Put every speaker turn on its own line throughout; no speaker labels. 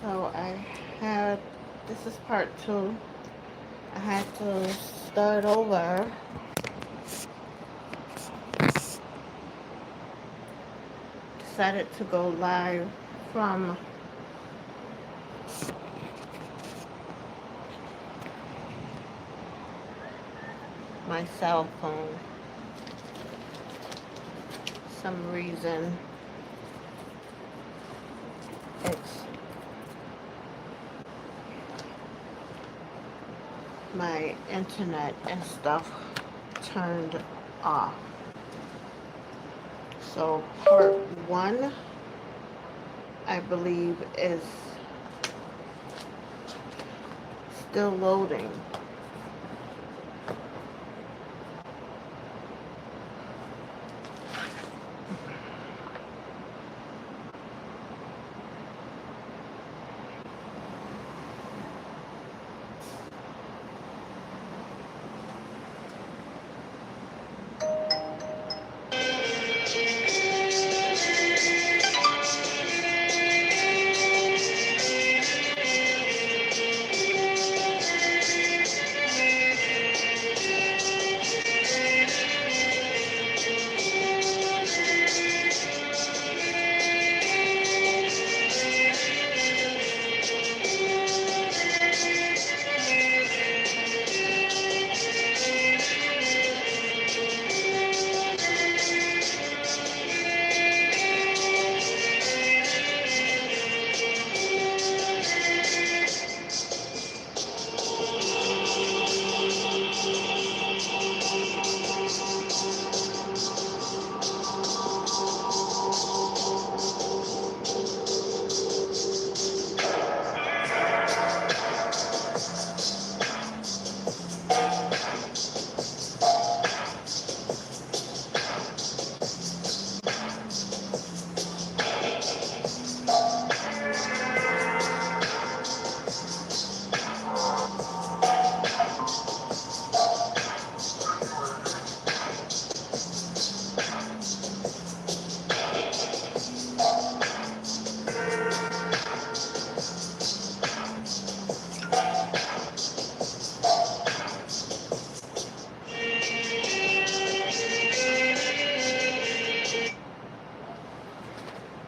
So this is part 2. I had to start over. Decided to go live from my cell phone. Some reason it's my internet and stuff turned off. So part 1, I believe, is still loading.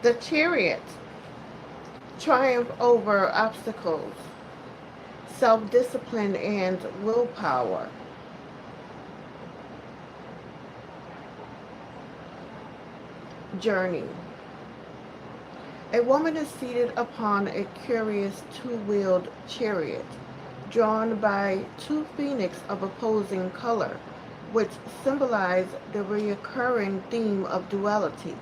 The Chariot, triumph over obstacles, self-discipline, and willpower. Journey. A woman is seated upon a curious two-wheeled chariot, drawn by two phoenix of opposing color, which symbolize the recurring theme of duality.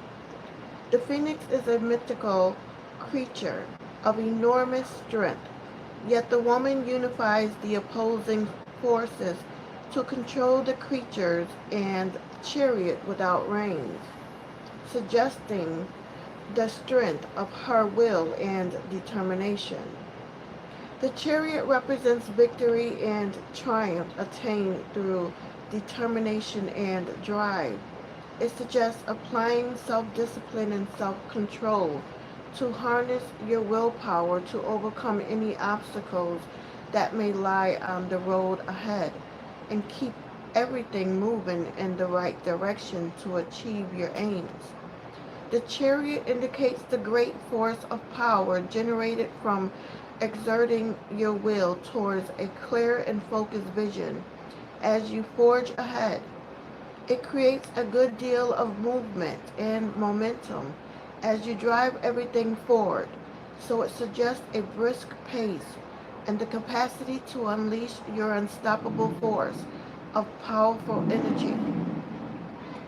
The phoenix is a mythical creature of enormous strength, yet the woman unifies the opposing forces to control the creatures and chariot without reins, suggesting the strength of her will and determination. The chariot represents victory and triumph attained through determination and drive. It suggests applying self-discipline and self-control to harness your willpower to overcome any obstacles that may lie on the road ahead and keep everything moving in the right direction to achieve your aims. The chariot indicates the great force of power generated from exerting your will towards a clear and focused vision as you forge ahead. It creates a good deal of movement and momentum as you drive everything forward, so it suggests a brisk pace and the capacity to unleash your unstoppable force of powerful energy.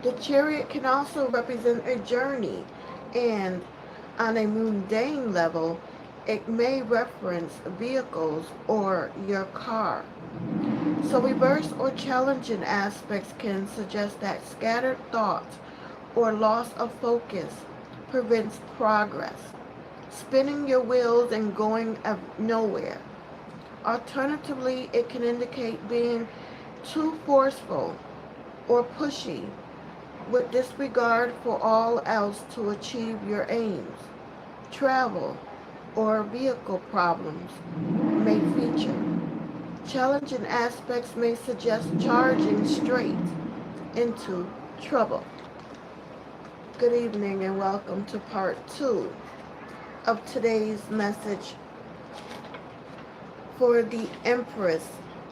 The chariot can also represent a journey, and on a mundane level, it may reference vehicles or your car. So reverse or challenging aspects can suggest that scattered thoughts or loss of focus prevents progress, spinning your wheels and going nowhere. Alternatively, it can indicate being too forceful or pushy with disregard for all else to achieve your aims. Travel. or vehicle problems may feature. Challenging aspects may suggest charging straight into trouble. Good evening and welcome to part 2 of today's message for the Empress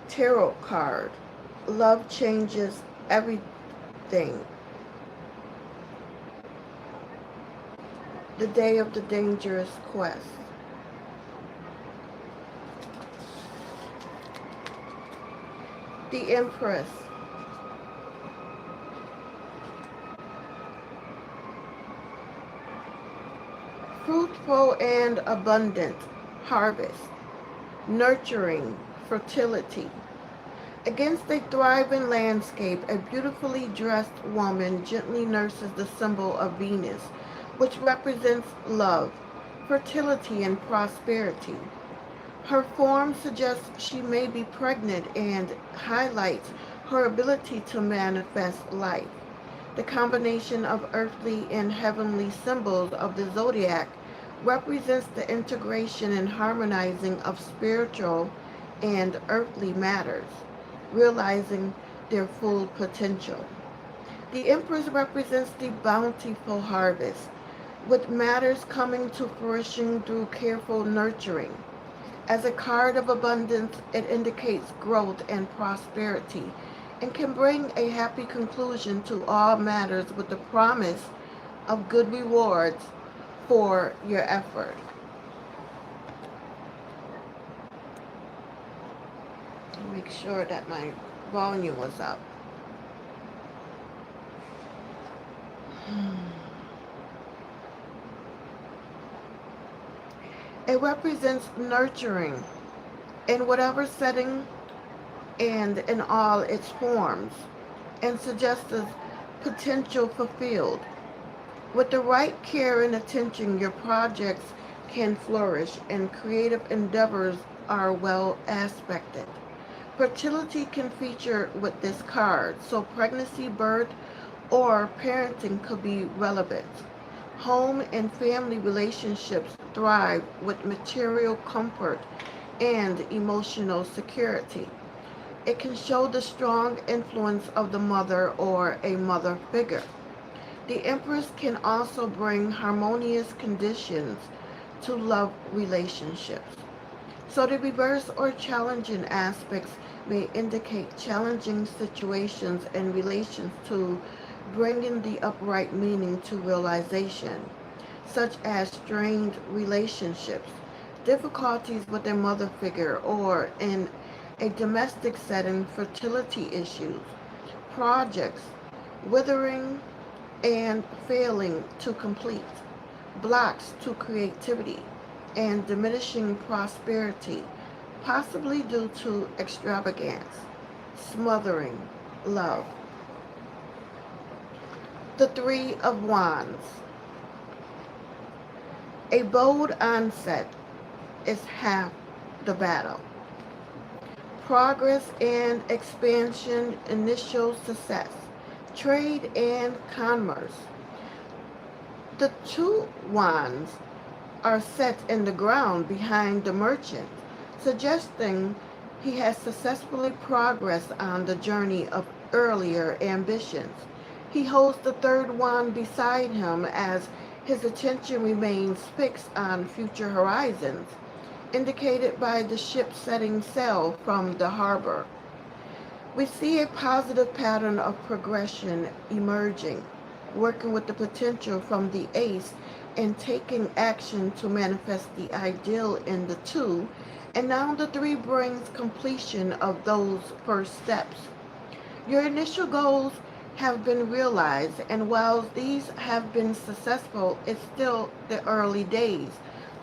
Tarot card. Love changes everything. The day of the dangerous quest. The Empress. Fruitful and abundant harvest. Nurturing fertility. Against a thriving landscape, a beautifully dressed woman gently nurses the symbol of Venus, which represents love, fertility, and prosperity. Her form suggests she may be pregnant and highlights her ability to manifest life. The combination of earthly and heavenly symbols of the zodiac represents the integration and harmonizing of spiritual and earthly matters, realizing their full potential. The Empress represents the bountiful harvest, with matters coming to fruition through careful nurturing. As a card of abundance, it indicates growth and prosperity and can bring a happy conclusion to all matters with the promise of good rewards for your effort. Make sure that my volume was up. It represents nurturing in whatever setting and in all its forms, and suggests potential fulfilled. With the right care and attention, your projects can flourish and creative endeavors are well aspected. Fertility can feature with this card, so pregnancy, birth, or parenting could be relevant. Home and family relationships thrive with material comfort and emotional security. It can show the strong influence of the mother or a mother figure. The Empress can also bring harmonious conditions to love relationships. So the reverse or challenging aspects may indicate challenging situations in relation to bringing the upright meaning to realization, such as strained relationships, difficulties with a mother figure, or in a domestic setting, fertility issues, projects, withering and failing to complete, blocks to creativity, and diminishing prosperity, possibly due to extravagance, smothering love. The Three of Wands. A bold onset is half the battle. Progress and expansion, initial success, trade and commerce. The two wands are set in the ground behind the merchant, suggesting he has successfully progressed on the journey of earlier ambitions. He holds the third wand beside him as his attention remains fixed on future horizons, indicated by the ship setting sail from the harbor. We see a positive pattern of progression emerging, working with the potential from the ace and taking action to manifest the ideal in the two, and now the three brings completion of those first steps. Your initial goals have been realized, and while these have been successful, it's still the early days,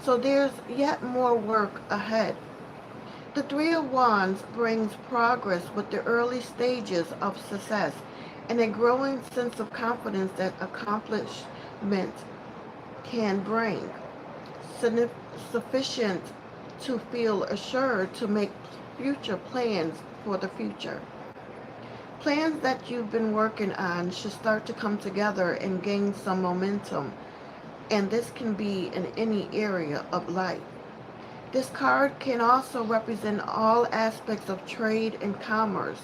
so there's yet more work ahead. The Three of Wands brings progress with the early stages of success and a growing sense of confidence that accomplishment can bring, sufficient to feel assured to make future plans for the future. Plans that you've been working on should start to come together and gain some momentum and this can be in any area of life. This card can also represent all aspects of trade and commerce,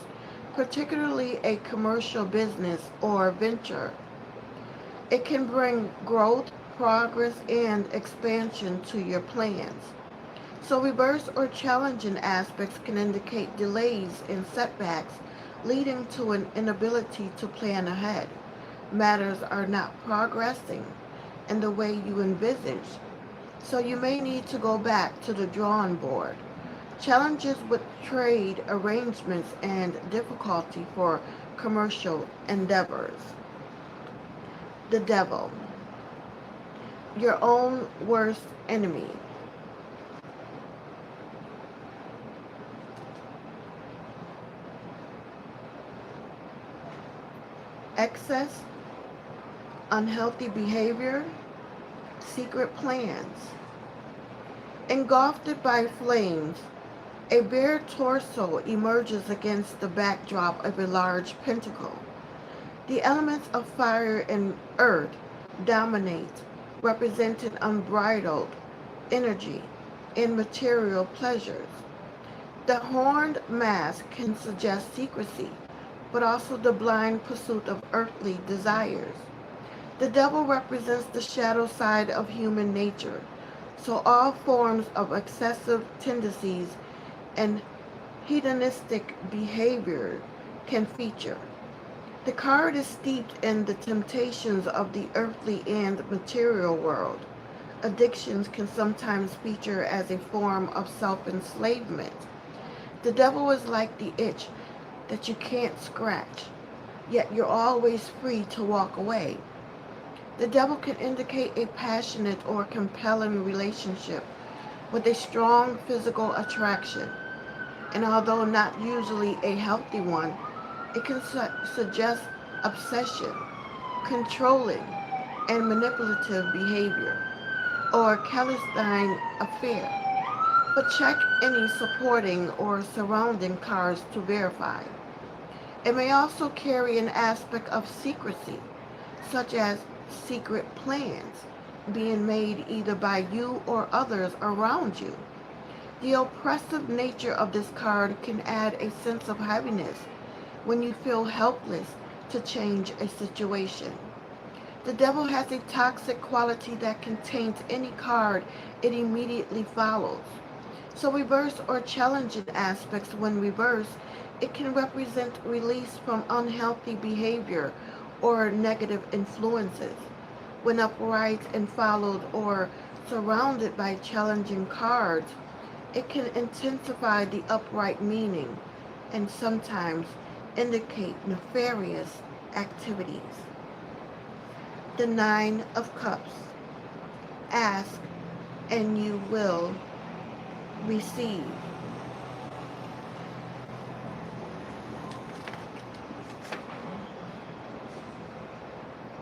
particularly a commercial business or venture. It can bring growth, progress, and expansion to your plans. So reverse or challenging aspects can indicate delays and setbacks, leading to an inability to plan ahead. Matters are not progressing in the way you envisaged, so you may need to go back to the drawing board. Challenges with trade arrangements and difficulty for commercial endeavors. The devil, your own worst enemy. Excess, unhealthy behavior, secret plans. Engulfed by flames, a bare torso emerges against the backdrop of a large pentacle. The elements of fire and earth dominate, representing unbridled energy and material pleasures. The horned mask can suggest secrecy, but also the blind pursuit of earthly desires. The devil represents the shadow side of human nature, so all forms of excessive tendencies and hedonistic behavior can feature. The card is steeped in the temptations of the earthly and material world. Addictions can sometimes feature as a form of self-enslavement. The devil is like the itch that you can't scratch, yet you're always free to walk away. The devil can indicate a passionate or compelling relationship with a strong physical attraction, and although not usually a healthy one, it can suggest obsession, controlling, and manipulative behavior, or a clandestine affair. But check any supporting or surrounding cards to verify. It may also carry an aspect of secrecy, such as secret plans being made either by you or others around you. The oppressive nature of this card can add a sense of heaviness when you feel helpless to change a situation. The devil has a toxic quality that can taint any card it immediately follows. So reverse or challenging aspects, when reversed, it can represent release from unhealthy behavior or negative influences. When upright and followed or surrounded by challenging cards, it can intensify the upright meaning and sometimes indicate nefarious activities. The Nine of Cups. Ask and you will receive.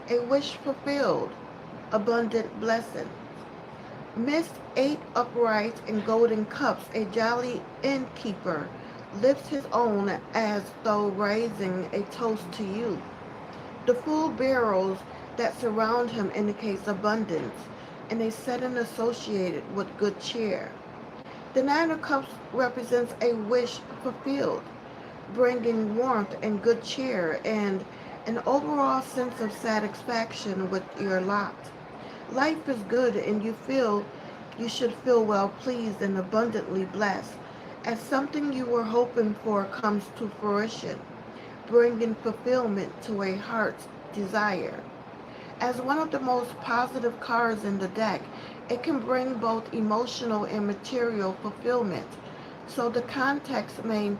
A wish fulfilled, abundant blessing. Midst 8 upright and golden cups, a jolly innkeeper lifts his own as though raising a toast to you. The full barrels that surround him indicates abundance and a setting associated with good cheer. The Nine of Cups represents a wish fulfilled, bringing warmth and good cheer and an overall sense of satisfaction with your lot. Life is good and you should feel well pleased and abundantly blessed as something you were hoping for comes to fruition, bringing fulfillment to a heart's desire. As one of the most positive cards in the deck, it can bring both emotional and material fulfillment. So the context may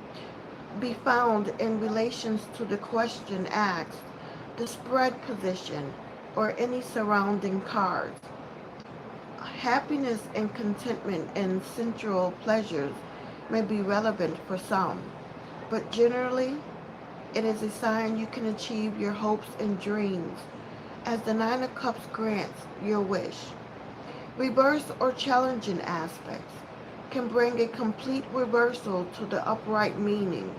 be found in relations to the question asked, the spread position, or any surrounding cards. Happiness and contentment and sensual pleasures may be relevant for some, but generally, it is a sign you can achieve your hopes and dreams, as the Nine of Cups grants your wish. Reverse or challenging aspects can bring a complete reversal to the upright meaning,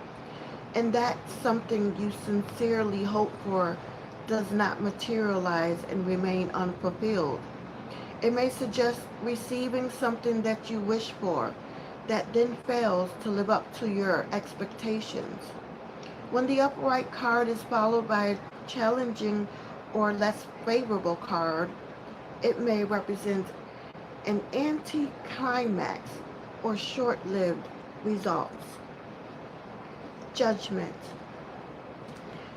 and that something you sincerely hope for does not materialize and remain unfulfilled. It may suggest receiving something that you wish for that then fails to live up to your expectations. When the upright card is followed by a challenging or less favorable card, it may represent an anticlimax or short-lived results. Judgment.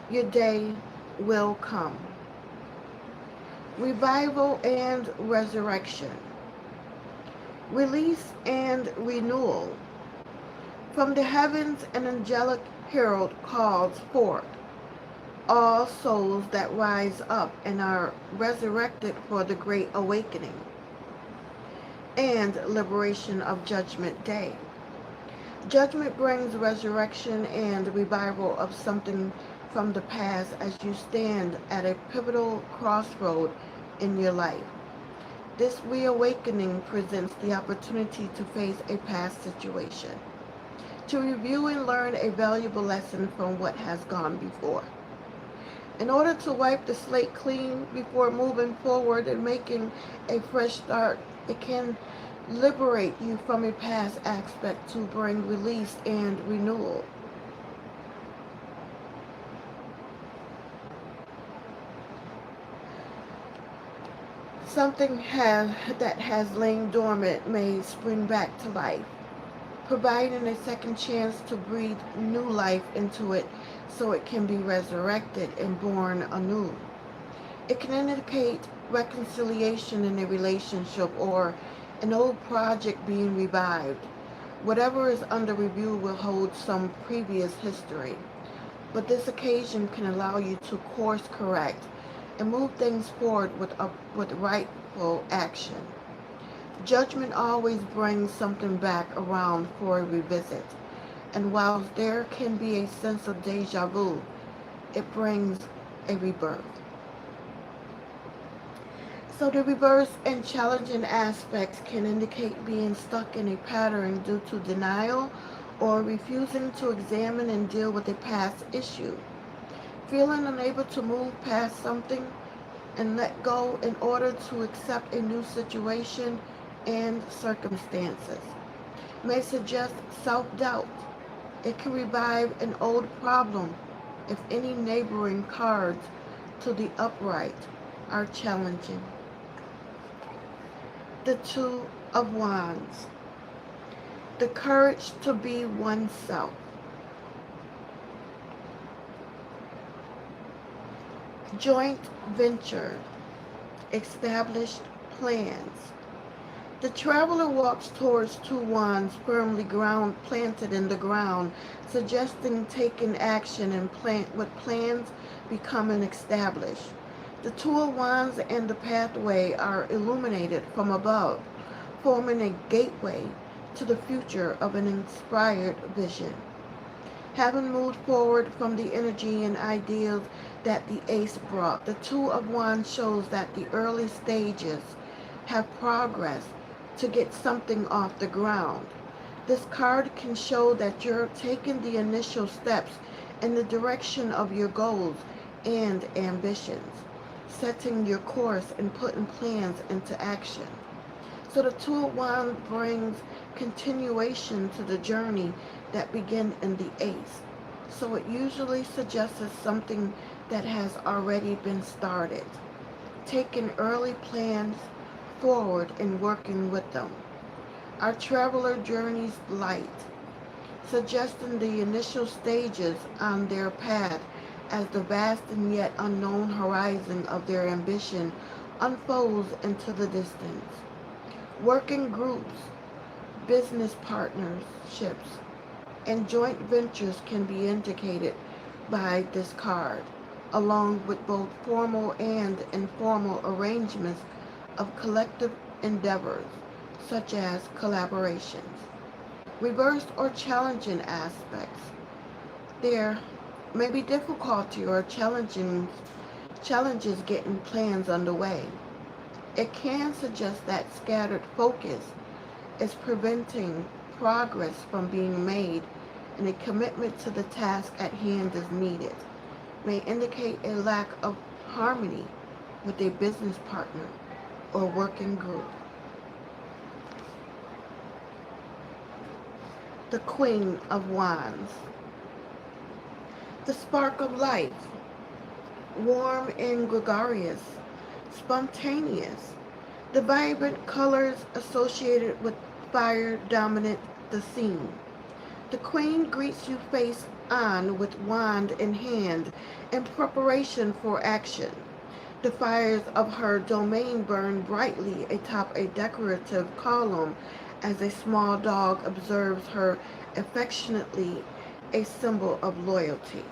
Your day will come. Revival and resurrection. Release and renewal. From the heavens, an angelic herald calls forth all souls that rise up and are resurrected for the great awakening and liberation of Judgment Day. Judgment brings resurrection and revival of something from the past as you stand at a pivotal crossroad in your life. This reawakening presents the opportunity to face a past situation, to review and learn a valuable lesson from what has gone before. In order to wipe the slate clean before moving forward and making a fresh start, it can liberate you from a past aspect to bring release and renewal. Something that has lain dormant may spring back to life, providing a second chance to breathe new life into it so it can be resurrected and born anew. It can indicate reconciliation in a relationship or an old project being revived. Whatever is under review will hold some previous history, but this occasion can allow you to course correct and move things forward with rightful action. Judgment always brings something back around for a revisit, and whilst there can be a sense of deja vu, it brings a rebirth. So the reverse and challenging aspects can indicate being stuck in a pattern due to denial or refusing to examine and deal with a past issue. Feeling unable to move past something and let go in order to accept a new situation and circumstances may suggest self-doubt. It can revive an old problem if any neighboring cards to the upright are challenging. The Two of Wands. The courage to be oneself. Joint venture. Established plans. The traveler walks towards two wands firmly planted in the ground, suggesting taking action and with plans becoming established. The two of wands and the pathway are illuminated from above, forming a gateway to the future of an inspired vision. Having moved forward from the energy and ideals that the ace brought, the two of wands shows that the early stages have progressed to get something off the ground. This card can show that you're taking the initial steps in the direction of your goals and ambitions, setting your course and putting plans into action. So the Two of Wands brings continuation to the journey that began in the Ace. So it usually suggests something that has already been started. Taking early plans forward and working with them. Our traveler journeys light, suggesting the initial stages on their path as the vast and yet unknown horizon of their ambition unfolds into the distance. Working groups, business partnerships, and joint ventures can be indicated by this card, along with both formal and informal arrangements of collective endeavors, such as collaborations. Reversed or challenging aspects. There may be difficulty or challenges getting plans underway. It can suggest that scattered focus is preventing progress from being made and a commitment to the task at hand is needed. May indicate a lack of harmony with a business partner. or working group. The Queen of Wands. The spark of life, warm and gregarious, spontaneous. The vibrant colors associated with fire dominate the scene. The queen greets you face on with wand in hand in preparation for action. The fires of her domain burn brightly atop a decorative column as a small dog observes her affectionately, a symbol of loyalty.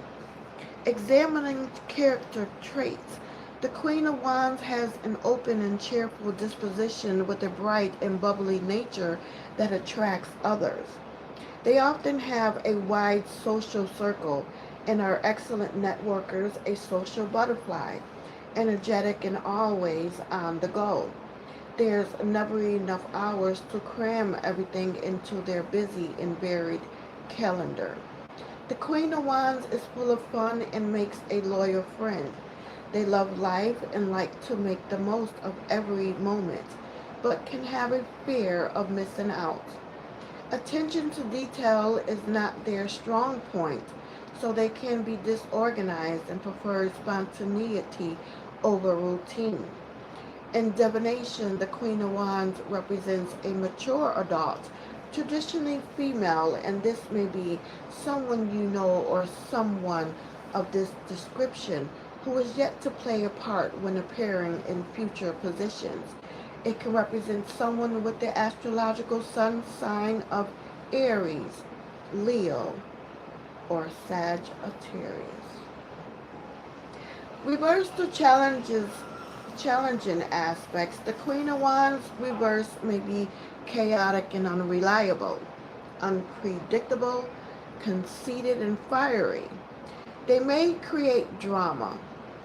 Examining character traits, the Queen of Wands has an open and cheerful disposition with a bright and bubbly nature that attracts others. They often have a wide social circle and are excellent networkers, a social butterfly, energetic and always on the go. There's never enough hours to cram everything into their busy and varied calendar. The Queen of Wands is full of fun and makes a loyal friend. They love life and like to make the most of every moment, but can have a fear of missing out. Attention to detail is not their strong point, so they can be disorganized and prefer spontaneity over routine. In divination, the Queen of Wands represents a mature adult, traditionally female, and this may be someone you know or someone of this description who is yet to play a part when appearing in future positions. It can represent someone with the astrological sun sign of Aries, Leo, or Sagittarius. Reverse the challenging aspects. The Queen of Wands reverse may be chaotic and unreliable, unpredictable, conceited, and fiery. They may create drama,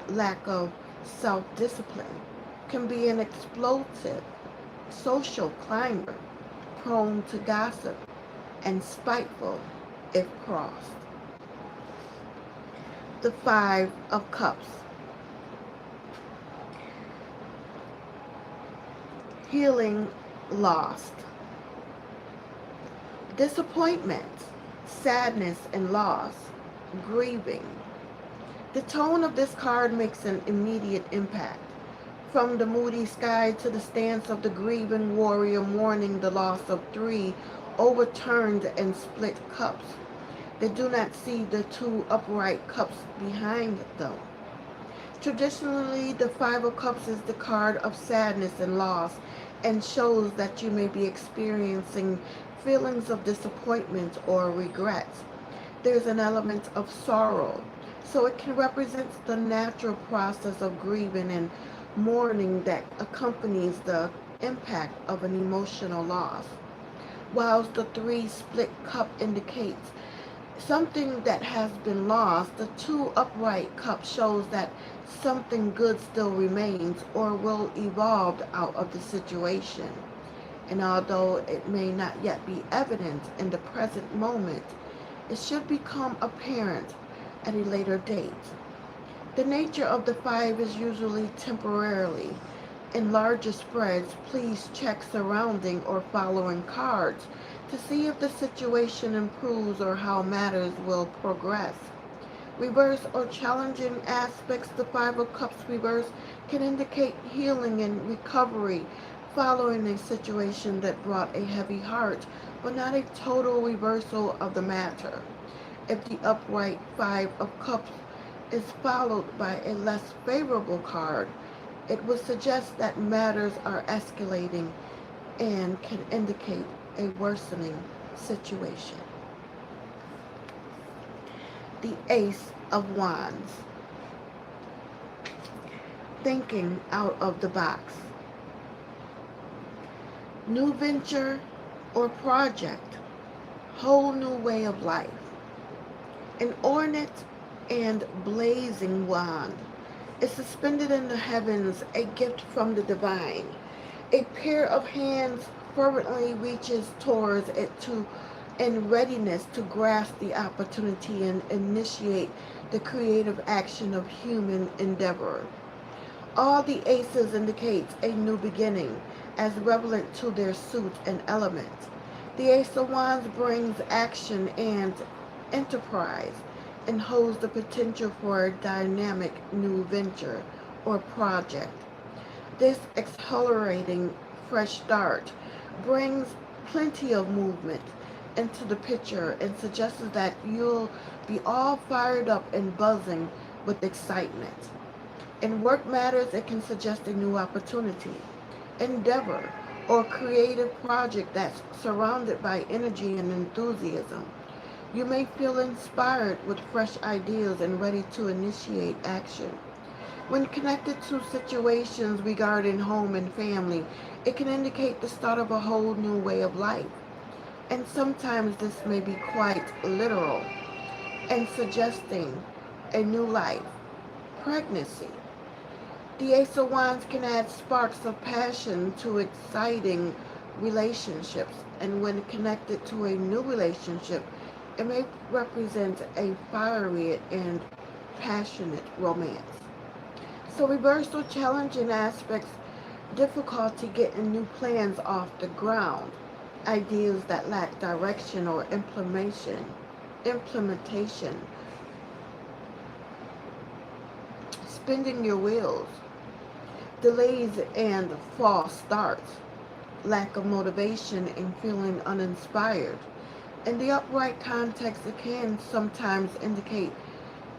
lack of self-discipline, can be an explosive social climber, prone to gossip, and spiteful if crossed. The Five of Cups. Healing lost. Disappointment, sadness, and loss. Grieving. The tone of this card makes an immediate impact. From the moody sky to the stance of the grieving warrior mourning the loss of three overturned and split cups. They do not see the two upright cups behind them. Traditionally, the Five of Cups is the card of sadness and loss and shows that you may be experiencing feelings of disappointment or regret. There's an element of sorrow, so it can represent the natural process of grieving and mourning that accompanies the impact of an emotional loss. Whilst the three split cup indicates something that has been lost, the two upright cups shows that something good still remains or will evolve out of the situation. And although it may not yet be evident in the present moment, it should become apparent at a later date. The nature of the five is usually temporarily. In larger spreads, please check surrounding or following cards to see if the situation improves or how matters will progress. Reverse or challenging aspects. The Five of Cups reverse can indicate healing and recovery following a situation that brought a heavy heart, but not a total reversal of the matter. If the upright Five of Cups is followed by a less favorable card, it would suggest that matters are escalating and can indicate a worsening situation. The Ace of Wands. Thinking out of the box. New venture or project. Whole new way of life. An ornate and blazing wand is suspended in the heavens, a gift from the divine. A pair of hands fervently reaches towards it in readiness to grasp the opportunity and initiate the creative action of human endeavor. All the aces indicates a new beginning, as relevant to their suit and element. The Ace of Wands brings action and enterprise and holds the potential for a dynamic new venture or project. This exhilarating fresh start brings plenty of movement into the picture and suggests that you'll be all fired up and buzzing with excitement. In work matters, it can suggest a new opportunity, endeavor, or creative project that's surrounded by energy and enthusiasm. You may feel inspired with fresh ideas and ready to initiate action. When connected to situations regarding home and family, it can indicate the start of a whole new way of life. And sometimes this may be quite literal and suggesting a new life. Pregnancy. The Ace of Wands can add sparks of passion to exciting relationships, and when connected to a new relationship, it may represent a fiery and passionate romance. So reversal challenging aspects, difficulty getting new plans off the ground, ideas that lack direction or implementation, spinning your wheels, delays and false starts, lack of motivation and feeling uninspired. In the upright context, it can sometimes indicate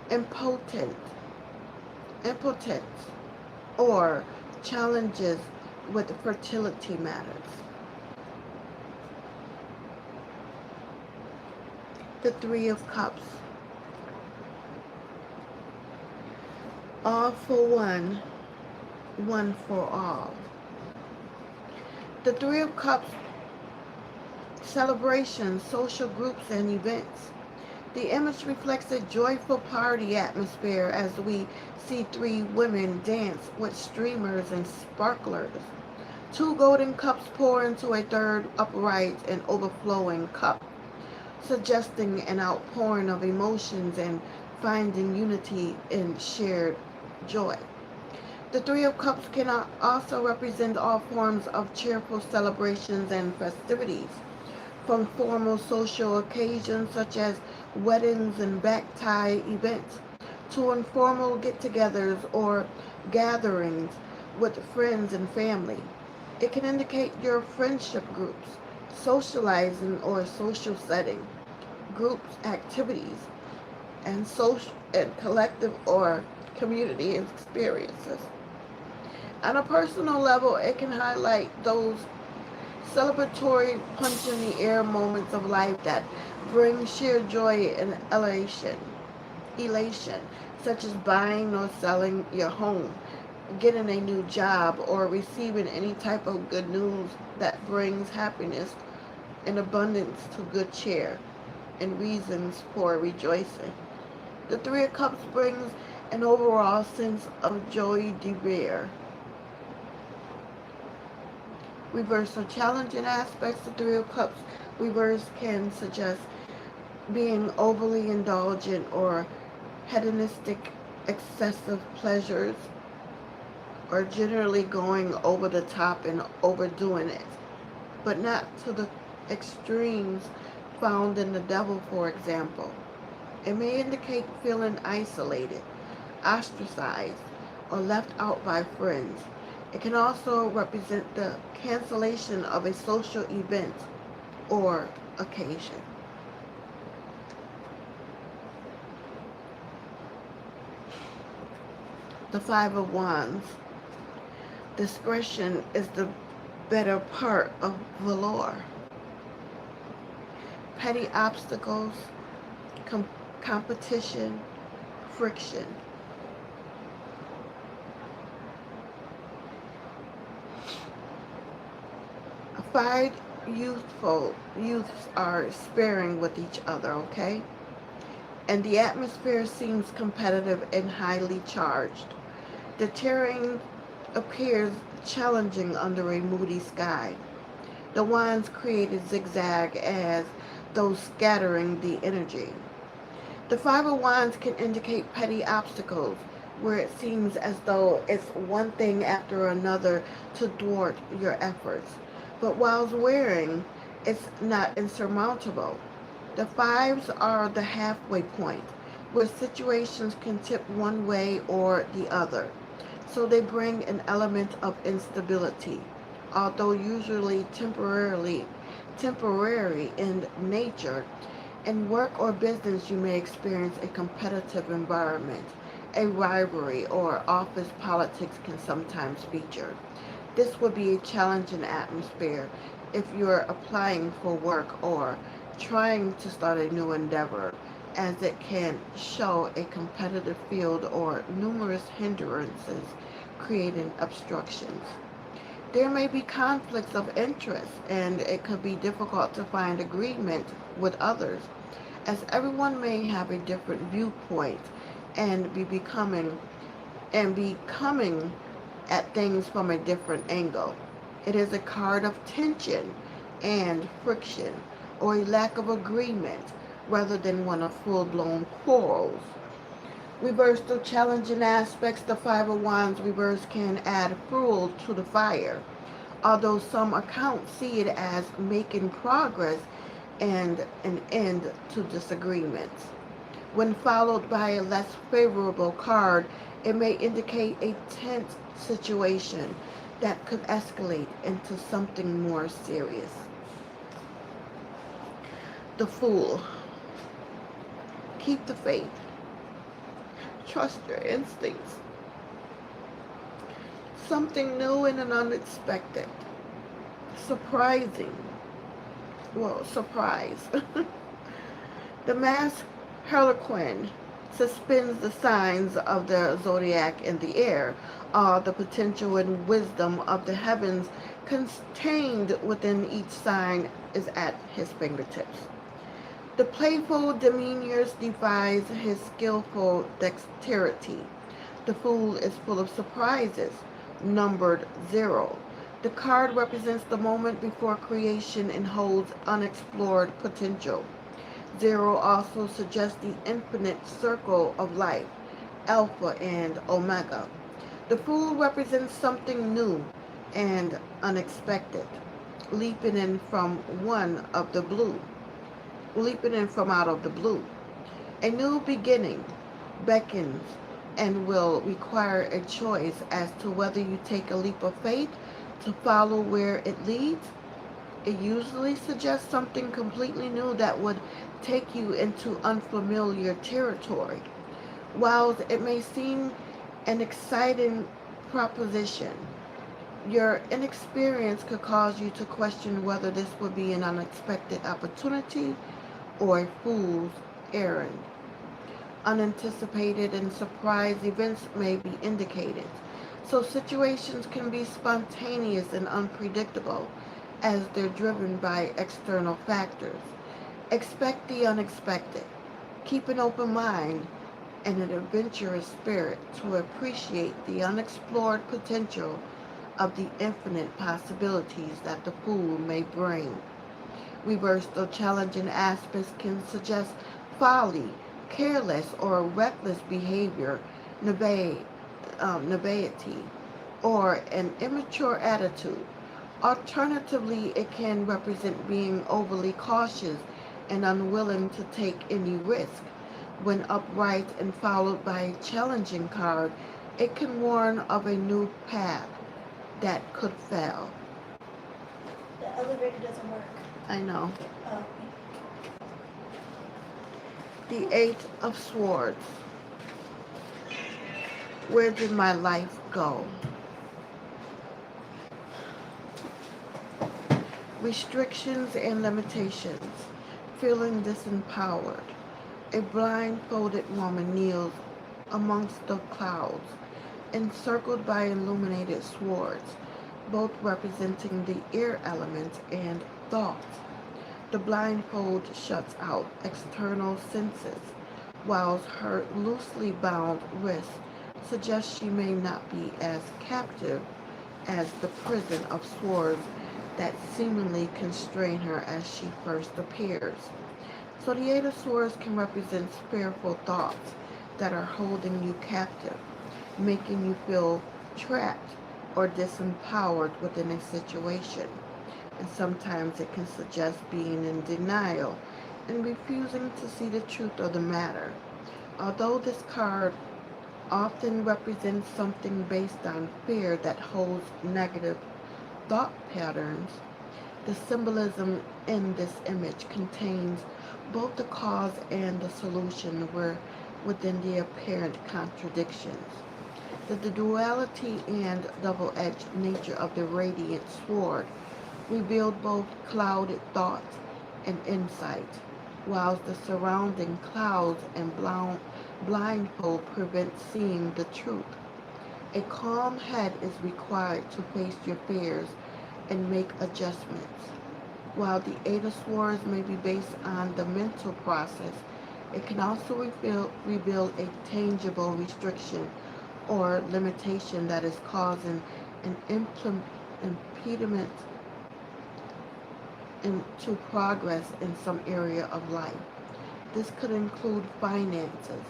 impotence or challenges with fertility matters. The Three of Cups. All for one, one for all. The Three of Cups, celebrations, social groups, and events. The image reflects a joyful party atmosphere as we see three women dance with streamers and sparklers. Two golden cups pour into a third upright and overflowing cup, suggesting an outpouring of emotions and finding unity in shared joy. The Three of Cups can also represent all forms of cheerful celebrations and festivities, from formal social occasions such as weddings and back-tie events to informal get-togethers or gatherings with friends and family. It can indicate your friendship groups, socializing or social setting, groups, activities, and social and collective or community experiences. On a personal level, it can highlight those celebratory punch in the air moments of life that bring sheer joy and elation, such as buying or selling your home, getting a new job, or receiving any type of good news that brings happiness and abundance to good cheer and reasons for rejoicing. The Three of Cups brings an overall sense of joy de vivre. Reversal challenging aspects. The Three of Cups reverse can suggest being overly indulgent or hedonistic, excessive pleasures, or generally going over the top and overdoing it, but not to the extremes found in the devil, for example. It may indicate feeling isolated, ostracized, or left out by friends. It can also represent the cancellation of a social event or occasion. The Five of Wands. Discretion is the better part of valor. Petty obstacles, competition, friction. Five youths are sparing with each other, okay? And the atmosphere seems competitive and highly charged. The terrain appears challenging under a moody sky. The wands create a zigzag as though scattering the energy. The Five of Wands can indicate petty obstacles, where it seems as though it's one thing after another to thwart your efforts. But whilst wearing, it's not insurmountable. The fives are the halfway point, where situations can tip one way or the other. So they bring an element of instability, although usually temporary in nature. In work or business, you may experience a competitive environment. A rivalry or office politics can sometimes feature. This would be a challenging atmosphere if you're applying for work or trying to start a new endeavor, as it can show a competitive field or numerous hindrances creating obstructions. There may be conflicts of interest, and it could be difficult to find agreement with others, as everyone may have a different viewpoint and be coming at things from a different angle. It is a card of tension and friction, or a lack of agreement, rather than one of full-blown quarrels. Reversed or challenging aspects, the Five of Wands reverse can add fuel to the fire, although some accounts see it as making progress and an end to disagreements. When followed by a less favorable card, it may indicate a tense situation that could escalate into something more serious. The Fool. Keep the faith. Trust your instincts. Something new and unexpected. Surprising. Well, surprise. The masked harlequin suspends the signs of the zodiac in the air. All the potential and wisdom of the heavens contained within each sign is at his fingertips. The playful demeanor defies his skillful dexterity. The Fool is full of surprises, numbered 0. The card represents the moment before creation and holds unexplored potential. 0 also suggests the infinite circle of life, Alpha and Omega. The Fool represents something new and unexpected, leaping in from one of the blue, leaping in from out of the blue. A new beginning beckons and will require a choice as to whether you take a leap of faith to follow where it leads. It usually suggests something completely new that would take you into unfamiliar territory. While it may seem an exciting proposition, your inexperience could cause you to question whether this would be an unexpected opportunity or a fool's errand. Unanticipated and surprise events may be indicated, so situations can be spontaneous and unpredictable as they're driven by external factors. Expect the unexpected. Keep an open mind and an adventurous spirit to appreciate the unexplored potential of the infinite possibilities that the Fool may bring. Reversed or challenging aspects can suggest folly, careless or reckless behavior, naivety, or an immature attitude. Alternatively, it can represent being overly cautious and unwilling to take any risk. When upright and followed by a challenging card, it can warn of a new path that could fail.
The elevator doesn't work.
I know.
Oh.
The Eight of Swords. Where did my life go? Restrictions and limitations. Feeling disempowered. A blindfolded woman kneels amongst the clouds, encircled by illuminated swords, both representing the air element and thought. The blindfold shuts out external senses, whilst her loosely bound wrist suggests she may not be as captive as the prison of swords that seemingly constrain her as she first appears. So the Eight of Swords can represent fearful thoughts that are holding you captive. making you feel trapped or disempowered within a situation. And sometimes it can suggest being in denial and refusing to see the truth of the matter. Although this card often represents something based on fear that holds negative thought patterns, the symbolism in this image contains both the cause and the solution were within the apparent contradictions. The duality and double-edged nature of the radiant sword revealed both clouded thought and insight, whilst the surrounding clouds and blindfold prevent seeing the truth. A calm head is required to face your fears and make adjustments. While the Eight of Swords may be based on the mental process, it can also reveal a tangible restriction or limitation that is causing an impediment into progress in some area of life. This could include finances,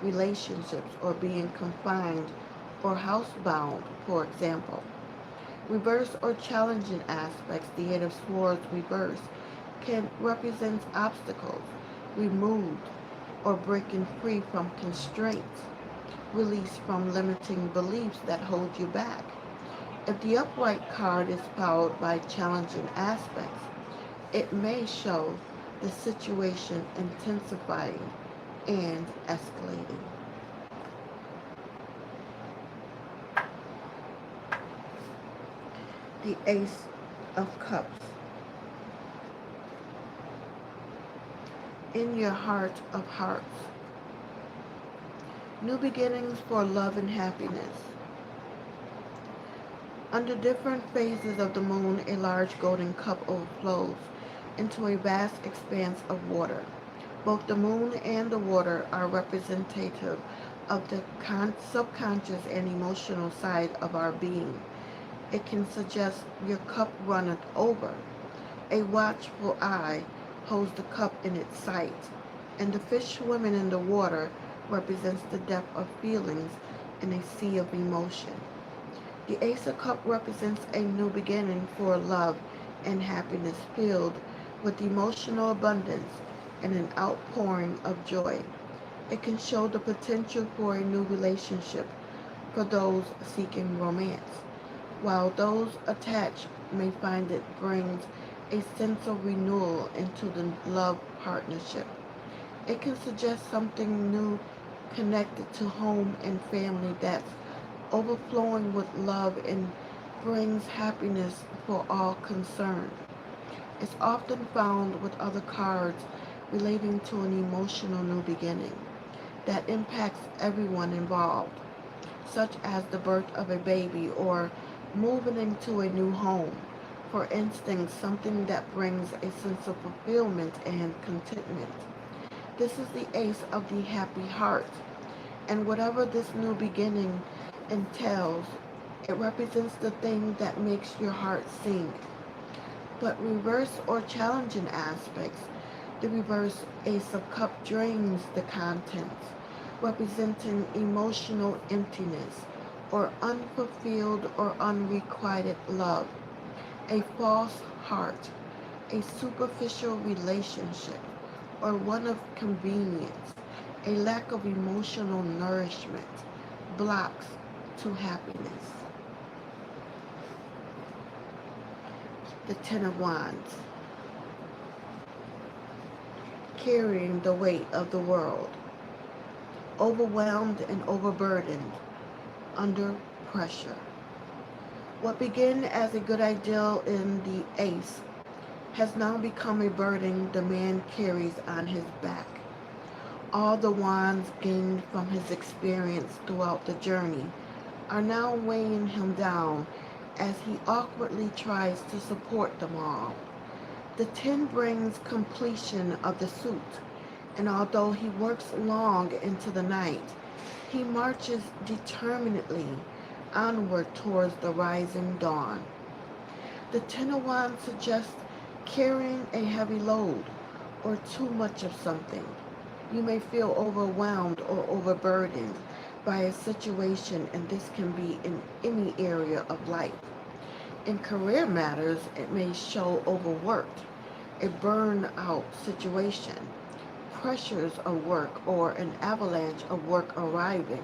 relationships, or being confined or housebound, for example. Reverse or challenging aspects, the Eight of Swords reverse, can represent obstacles, removed or breaking free from constraints, release from limiting beliefs that hold you back. If the upright card is followed by challenging aspects, it may show the situation intensifying and escalating. The Ace of Cups. In your heart of hearts. New beginnings for love and happiness. Under different phases of the moon, a large golden cup overflows into a vast expanse of water. Both the moon and the water are representative of the subconscious and emotional side of our being. It can suggest your cup runneth over. A watchful eye holds the cup in its sight, and the fish swimming in the water represents the depth of feelings in a sea of emotion. The Ace of Cups represents a new beginning for love and happiness filled with emotional abundance and an outpouring of joy. It can show the potential for a new relationship for those seeking romance, while those attached may find it brings a sense of renewal into the love partnership. It can suggest something new connected to home and family that's overflowing with love and brings happiness for all concerned. It's often found with other cards relating to an emotional new beginning that impacts everyone involved, such as the birth of a baby or moving into a new home. For instance, something that brings a sense of fulfillment and contentment. This is the Ace of the Happy Heart, and whatever this new beginning entails, it represents the thing that makes your heart sing. But reverse or challenging aspects, the reverse Ace of Cups drains the contents, representing emotional emptiness or unfulfilled or unrequited love, a false heart, a superficial relationship, or one of convenience, a lack of emotional nourishment, blocks to happiness. The Ten of Wands, carrying the weight of the world, overwhelmed and overburdened, under pressure. What began as a good ideal in the Ace has now become a burden the man carries on his back. All the wands gained from his experience throughout the journey are now weighing him down as he awkwardly tries to support them all. The 10 brings completion of the suit, and although he works long into the night, he marches determinedly onward towards the rising dawn. The Ten of Wands suggests carrying a heavy load or too much of something. You may feel overwhelmed or overburdened by a situation, and this can be in any area of life. In career matters, it may show overworked, a burnout situation, pressures of work, or an avalanche of work arriving.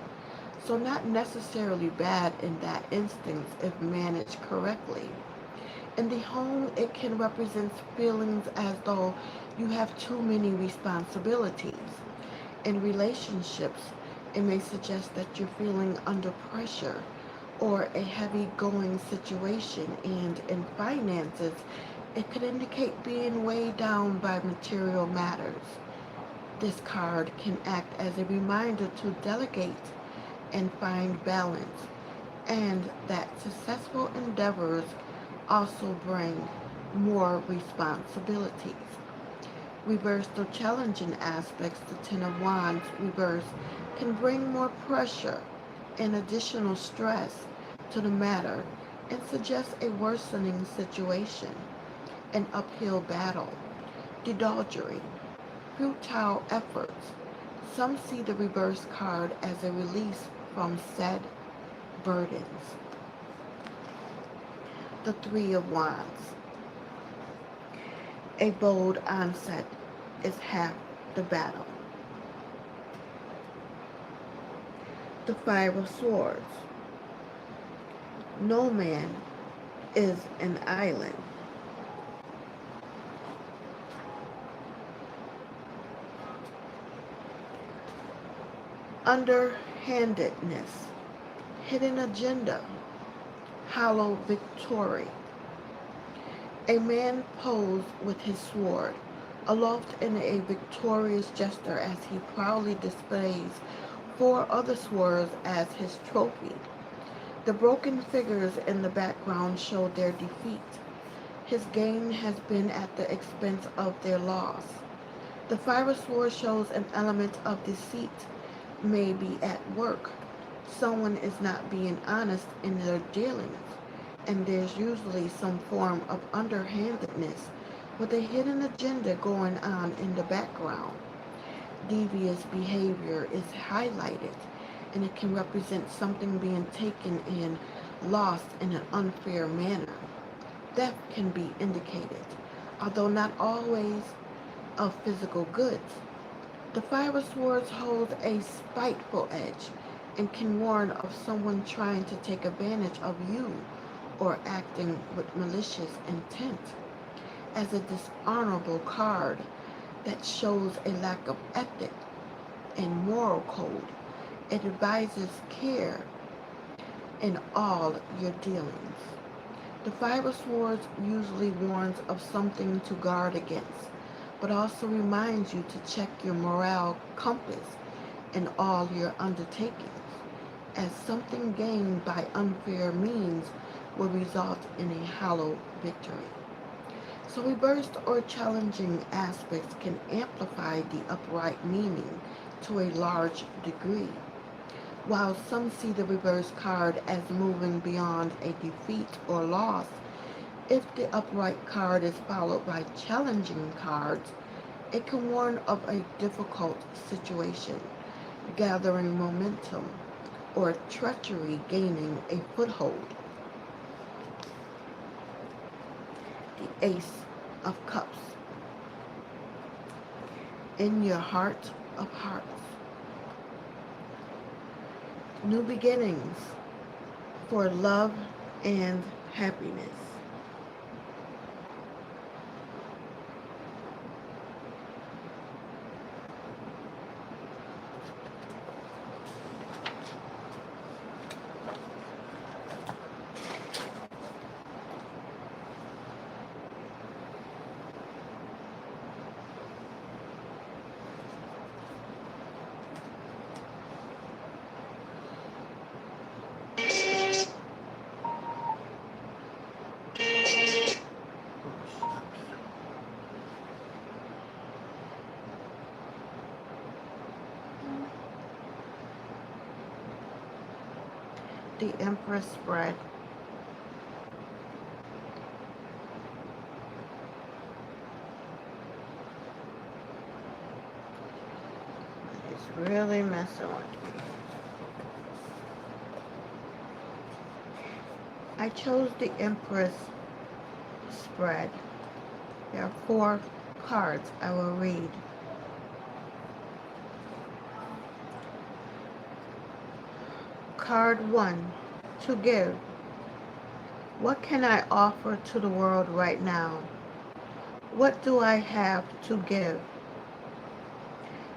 So not necessarily bad in that instance if managed correctly. In the home, it can represent feelings as though you have too many responsibilities. In relationships, it may suggest that you're feeling under pressure or a heavy going situation, and in finances, it could indicate being weighed down by material matters. This card can act as a reminder to delegate and find balance, and that successful endeavors also bring more responsibilities. Reversed or challenging aspects, the Ten of Wands reverse can bring more pressure and additional stress to the matter and suggest a worsening situation, an uphill battle, debauchery, futile efforts. Some see the reverse card as a release from said burdens. The Three of Wands. A bold onset is half the battle. The Five of Swords. No man is an island. Underhandedness, hidden agenda, hollow victory. A man posed with his sword, aloft in a victorious gesture as he proudly displays four other swords as his trophy. The broken figures in the background show their defeat. His gain has been at the expense of their loss. The Five of Swords shows an element of deceit may be at work. Someone is not being honest in their dealings, and there's usually some form of underhandedness with a hidden agenda going on in the background. Devious behavior is highlighted, and it can represent something being taken and lost in an unfair manner. Theft can be indicated, although not always of physical goods. The Five of Swords holds a spiteful edge and can warn of someone trying to take advantage of you or acting with malicious intent. As a dishonorable card that shows a lack of ethic and moral code, it advises care in all your dealings. The Five of Swords usually warns of something to guard against, but also reminds you to check your moral compass in all your undertakings, as something gained by unfair means will result in a hollow victory. So reversed or challenging aspects can amplify the upright meaning to a large degree. While some see the reverse card as moving beyond a defeat or loss, if the upright card is followed by challenging cards, it can warn of a difficult situation, gathering momentum, or treachery gaining a foothold. The Ace of Cups. In your heart of hearts. New beginnings for love and happiness. The Empress spread. It's really messing with me. I chose the Empress spread. There are 4 cards I will read. Card 1. To give. What can I offer to the world right now? What do I have to give?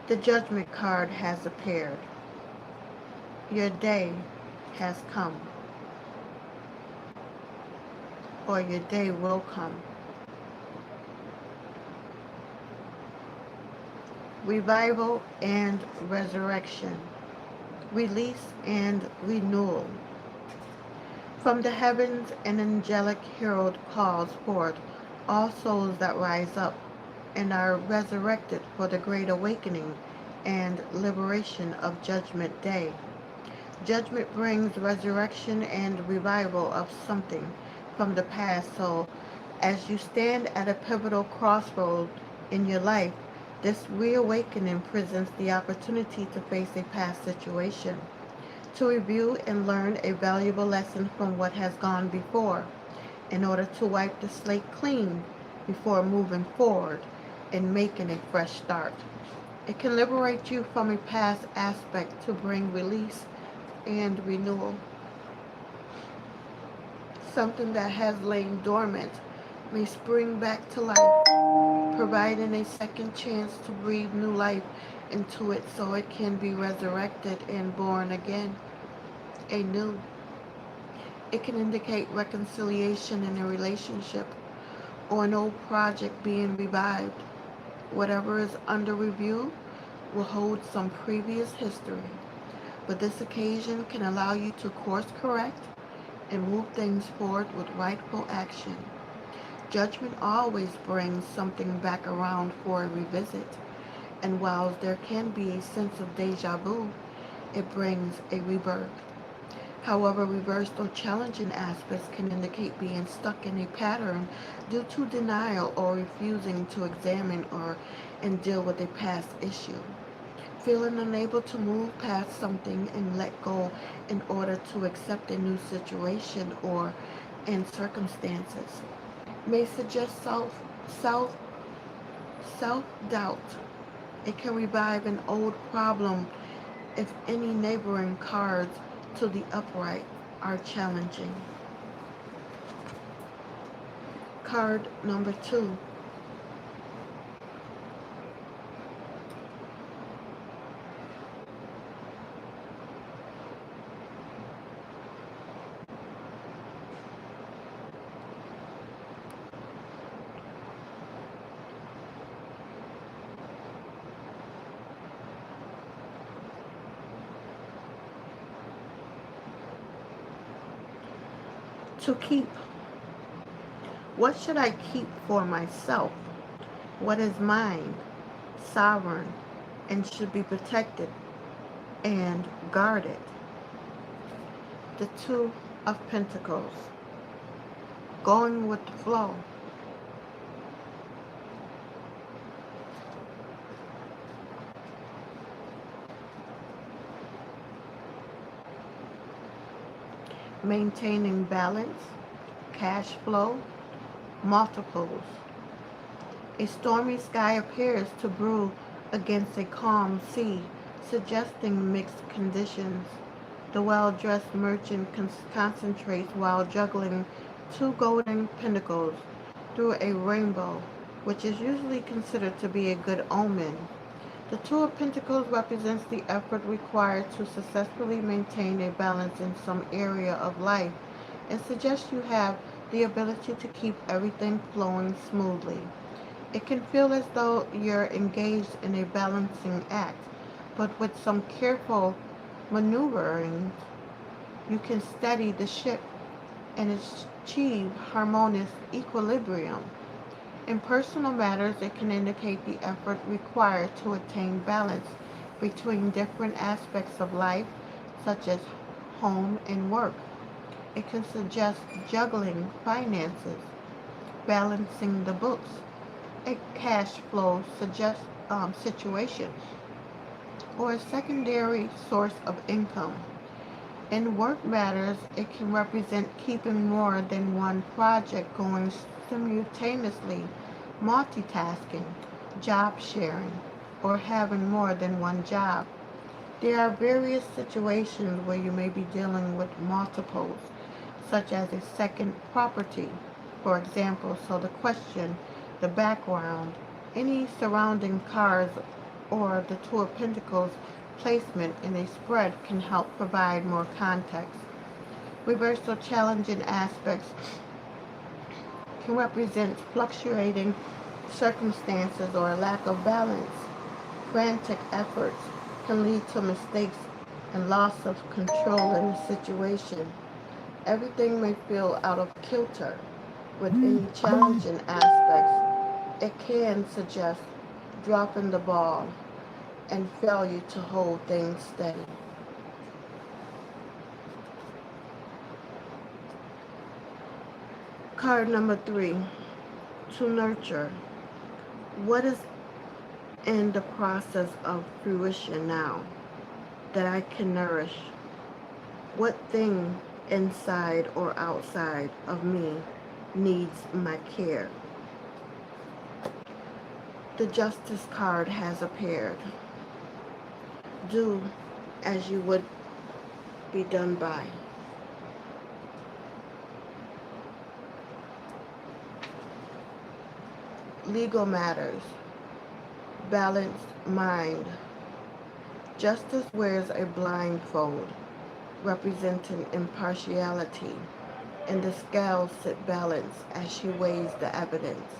The Judgment card has appeared. Your day has come, or your day will come. Revival and resurrection. Release and renewal. From the heavens, an angelic herald calls forth all souls that rise up and are resurrected for the great awakening and liberation of Judgment Day. Judgment brings resurrection and revival of something from the past. So as you stand at a pivotal crossroad in your life, this reawakening presents the opportunity to face a past situation, to review and learn a valuable lesson from what has gone before, in order to wipe the slate clean before moving forward and making a fresh start. It can liberate you from a past aspect to bring release and renewal. Something that has lain dormant may spring back to life, providing a second chance to breathe new life into it so it can be resurrected and born again, anew. It can indicate reconciliation in a relationship or an old project being revived. Whatever is under review will hold some previous history, but this occasion can allow you to course correct and move things forward with rightful action. Judgment always brings something back around for a revisit, and while there can be a sense of deja vu, it brings a rebirth. However, reversed or challenging aspects can indicate being stuck in a pattern due to denial or refusing to examine or and deal with a past issue. Feeling unable to move past something and let go in order to accept a new situation or in circumstances may suggest self self-doubt. It can revive an old problem if any neighboring cards to the upright are challenging. Card number 2. To keep. What should I keep for myself? What is mine, sovereign, and should be protected and guarded? The 2 of Pentacles. Going with the flow. Maintaining balance, cash flow, multiples. A stormy sky appears to brew against a calm sea, suggesting mixed conditions. The well-dressed merchant concentrates while juggling 2 golden pentacles through a rainbow, which is usually considered to be a good omen. The 2 of Pentacles represents the effort required to successfully maintain a balance in some area of life and suggests you have the ability to keep everything flowing smoothly. It can feel as though you're engaged in a balancing act, but with some careful maneuvering, you can steady the ship and achieve harmonious equilibrium. In personal matters, it can indicate the effort required to attain balance between different aspects of life, such as home and work. It can suggest juggling finances, balancing the books, a cash flow situation, or a secondary source of income. In work matters, it can represent keeping more than one project going simultaneously, multitasking, job sharing, or having more than one job. There are various situations where you may be dealing with multiples, such as a second property, for example. So the question, the background, any surrounding cards, or the Two of Pentacles placement in a spread can help provide more context. Reversal challenging aspects can represent fluctuating circumstances or a lack of balance. Frantic efforts can lead to mistakes and loss of control in a situation. Everything may feel out of kilter. With any challenging aspects, it can suggest dropping the ball and failure to hold things steady. Card number 3, to nurture. What is in the process of fruition now that I can nourish? What thing inside or outside of me needs my care? The Justice card has appeared. Do as you would be done by. Legal matters. Balanced mind. Justice wears a blindfold, representing impartiality, and the scales sit balanced as she weighs the evidence.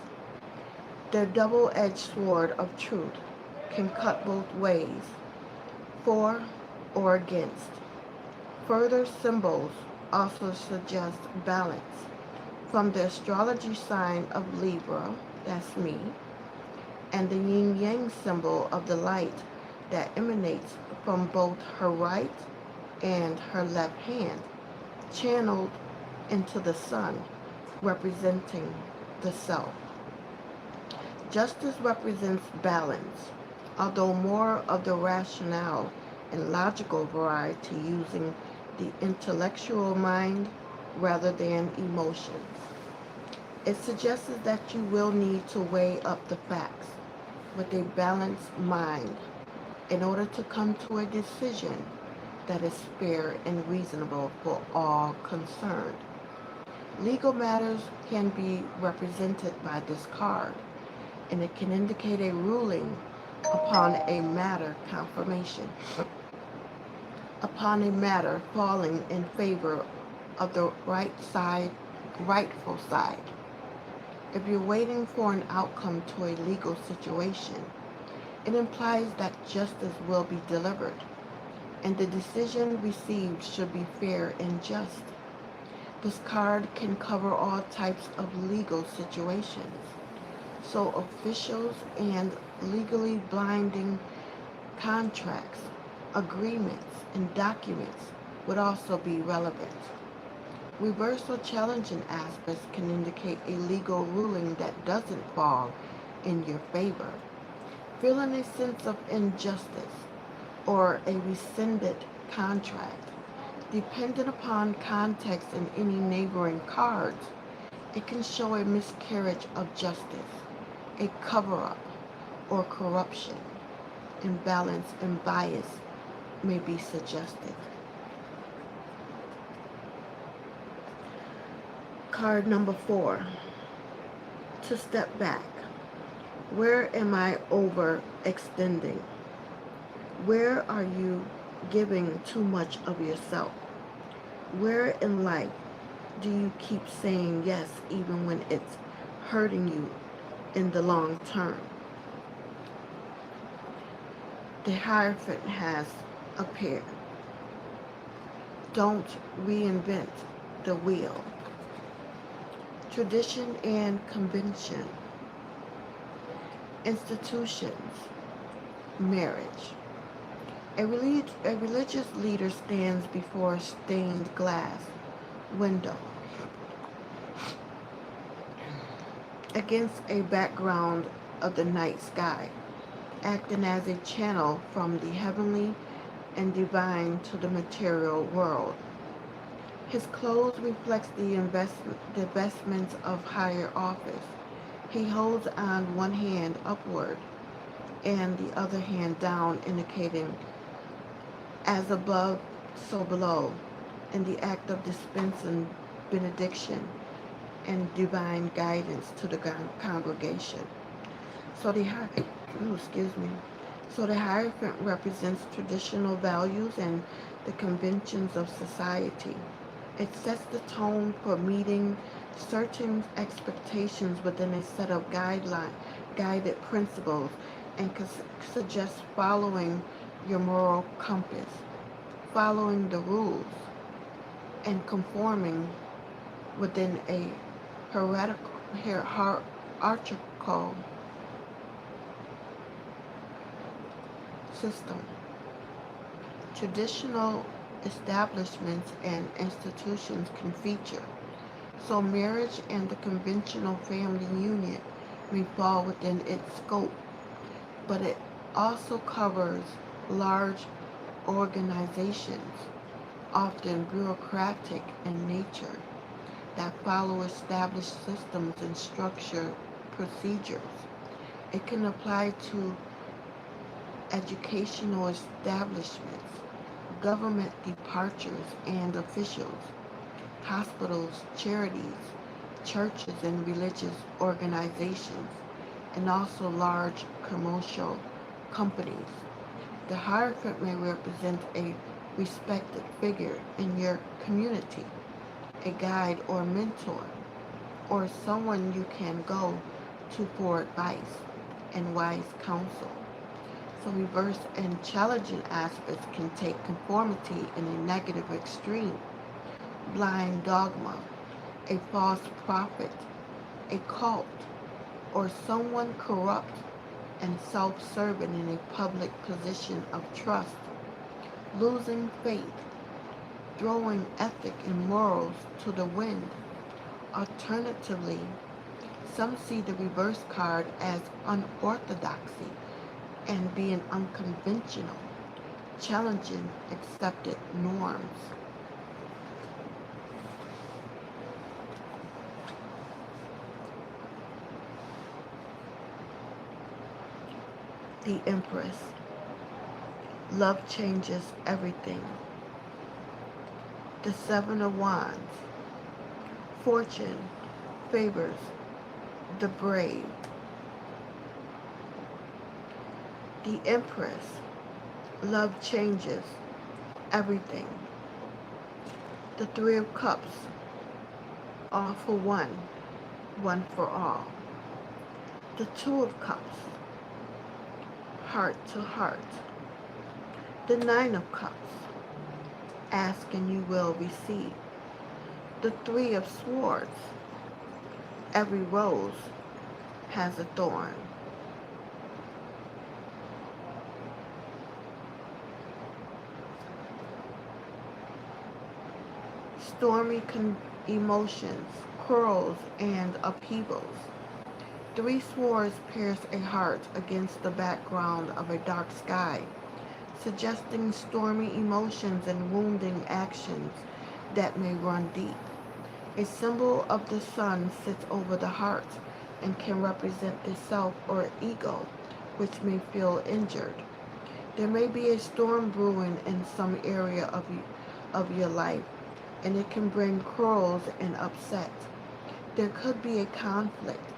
The double-edged sword of truth can cut both ways, for or against. Further symbols also suggest balance. From the astrology sign of Libra, that's me, and the yin-yang symbol of the light that emanates from both her right and her left hand, channeled into the sun, representing the self. Justice represents balance, although more of the rationale and logical variety, using the intellectual mind rather than emotions. It suggests that you will need to weigh up the facts with a balanced mind in order to come to a decision that is fair and reasonable for all concerned. Legal matters can be represented by this card, and it can indicate a ruling upon a matter confirmation, upon a matter falling in favor of the rightful side. If you're waiting for an outcome to a legal situation, it implies that justice will be delivered, and the decision received should be fair and just. This card can cover all types of legal situations, so officials and legally binding contracts, agreements, and documents would also be relevant. Reversal challenging aspects can indicate a legal ruling that doesn't fall in your favor. Feeling a sense of injustice or a rescinded contract. Depending upon context in any neighboring cards, it can show a miscarriage of justice, a cover-up, or corruption. Imbalance and bias may be suggested. Card number 4, to step back. Where am I overextending? Where are you giving too much of yourself? Where in life do you keep saying yes even when it's hurting you in the long term? The Hierophant has appeared. Don't reinvent the wheel. Tradition and convention. Institutions. Marriage. A religious leader stands before a stained glass window against a background of the night sky, acting as a channel from the heavenly and divine to the material world. His clothes reflects the investments of higher office. He holds on one hand upward and the other hand down, indicating as above, so below, in the act of dispensing benediction and divine guidance to the congregation. So the excuse me. So the Hierophant represents traditional values and the conventions of society. It sets the tone for meeting certain expectations within a set of guided principles, and suggests following your moral compass, following the rules, and conforming within a hierarchical system. Traditional establishments and institutions can feature. So marriage and the conventional family union may fall within its scope, but it also covers large organizations, often bureaucratic in nature, that follow established systems and structured procedures. It can apply to educational establishments, government departures and officials, hospitals, charities, churches, and religious organizations, and also large commercial companies. The Hierophant may represent a respected figure in your community, a guide or mentor, or someone you can go to for advice and wise counsel. So reverse and challenging aspects can take conformity in a negative extreme, blind dogma, a false prophet, a cult, or someone corrupt and self-serving in a public position of trust, losing faith, throwing ethic and morals to the wind. Alternatively, some see the reverse card as unorthodoxy and being unconventional, challenging accepted norms. The Empress. Love changes everything. The Seven of Wands. Fortune favors the brave. The Empress. Love changes everything. The Three of Cups. All for one, one for all. The Two of Cups. Heart to heart. The Nine of Cups. Ask and you will receive. The Three of Swords. Every rose has a thorn. Stormy emotions, quarrels, and upheavals. Three swords pierce a heart against the background of a dark sky, suggesting stormy emotions and wounding actions that may run deep. A symbol of the sun sits over the heart and can represent the self or ego, which may feel injured. There may be a storm brewing in some area of your life, and it can bring quarrels and upset. There could be a conflict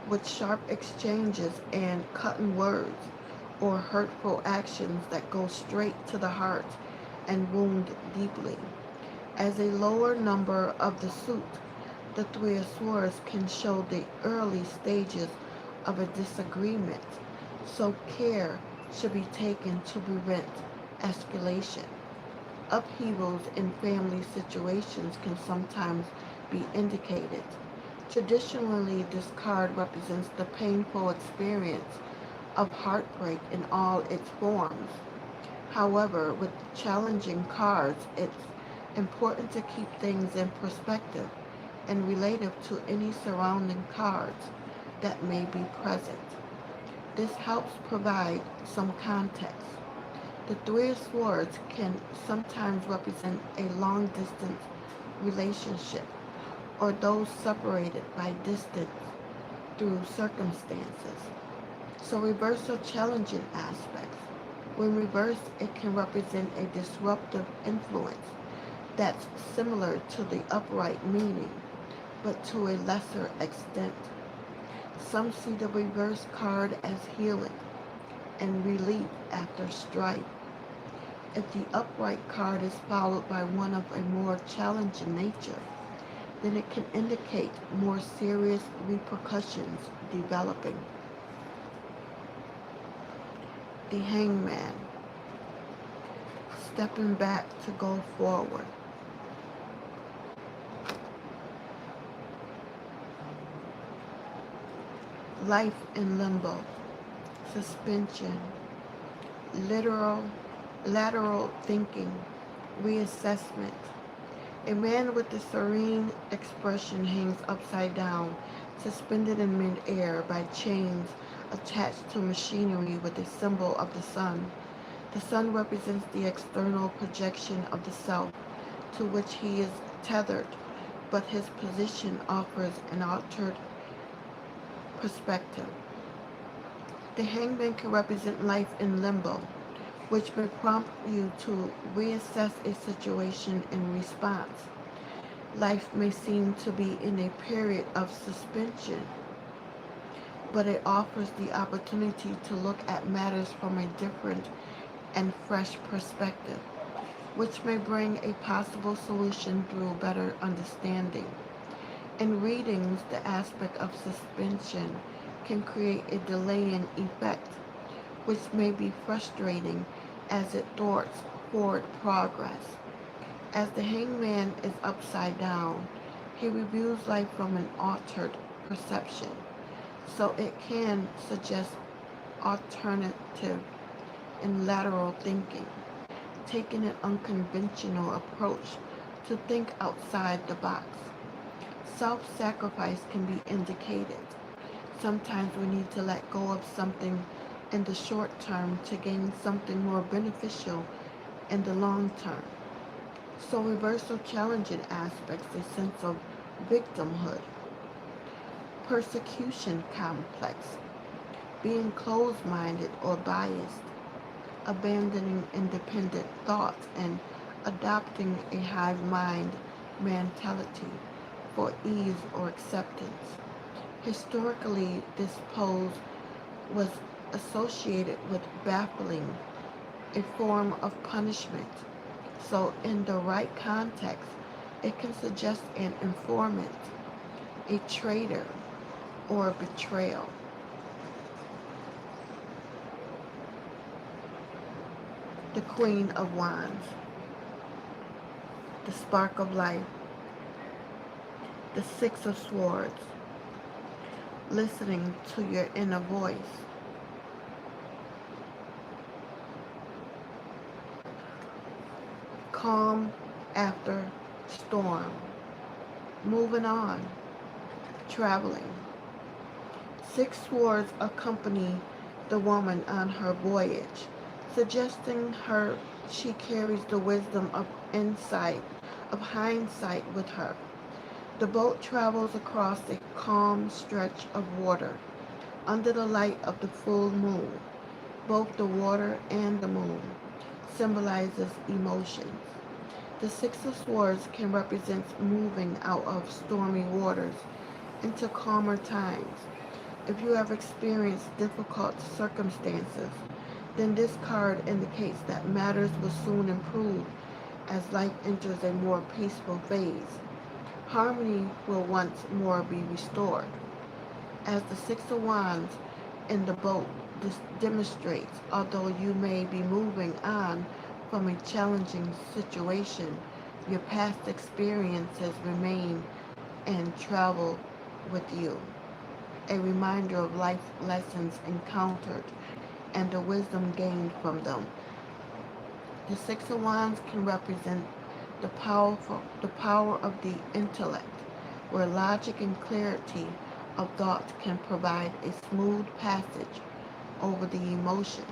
with sharp exchanges and cutting words, or hurtful actions that go straight to the heart and wound deeply. As a lower number of the suit, the Three of Swords can show the early stages of a disagreement, so care should be taken to prevent escalation. Upheavals in family situations can sometimes be indicated. Traditionally, this card represents the painful experience of heartbreak in all its forms. However, with challenging cards, it's important to keep things in perspective and relative to any surrounding cards that may be present. This helps provide some context. The Three of Swords can sometimes represent a long distance relationship or those separated by distance through circumstances. So reverse are challenging aspects. When reversed, it can represent a disruptive influence that's similar to the upright meaning, but to a lesser extent. Some see the reverse card as healing and relief after strife. If the upright card is followed by one of a more challenging nature, then it can indicate more serious repercussions developing. The Hangman, stepping back to go forward. Life in limbo, suspension, literal, lateral thinking, reassessment. A man with a serene expression hangs upside down, suspended in mid-air by chains attached to machinery with a symbol of the sun. The sun represents the external projection of the self to which he is tethered, but his position offers an altered perspective. The hangman can represent life in limbo, which may prompt you to reassess a situation in response. Life may seem to be in a period of suspension, but it offers the opportunity to look at matters from a different and fresh perspective, which may bring a possible solution through better understanding. In readings, the aspect of suspension can create a delaying effect, which may be frustrating as it thwarts forward progress. As the hangman is upside down, he reviews life from an altered perception, so it can suggest alternative and lateral thinking, taking an unconventional approach to think outside the box. Self-sacrifice can be indicated. Sometimes we need to let go of something in the short term to gain something more beneficial in the long term. So reversal challenging aspects a sense of victimhood, persecution complex, being closed-minded or biased, abandoning independent thoughts and adopting a hive mind mentality for ease or acceptance. Historically, this pose was associated with baffling, a form of punishment. So in the right context, it can suggest an informant, a traitor, or a betrayal. The Queen of Wands, the Spark of Life, the Six of Swords, listening to your inner voice. Calm after storm, moving on, traveling. Six swords accompany the woman on her voyage, suggesting her she carries the wisdom of insight, of hindsight with her. The boat travels across a calm stretch of water under the light of the full moon. Both the water and the moon symbolizes emotions. The Six of Swords can represent moving out of stormy waters into calmer times. If you have experienced difficult circumstances, then this card indicates that matters will soon improve as life enters a more peaceful phase. Harmony will once more be restored. As the Six of Wands in the boat demonstrates, although you may be moving on from a challenging situation, your past experiences remain and travel with you. A reminder of life lessons encountered and the wisdom gained from them. The Six of Wands can represent the power of the intellect, where logic and clarity of thought can provide a smooth passage over the emotions.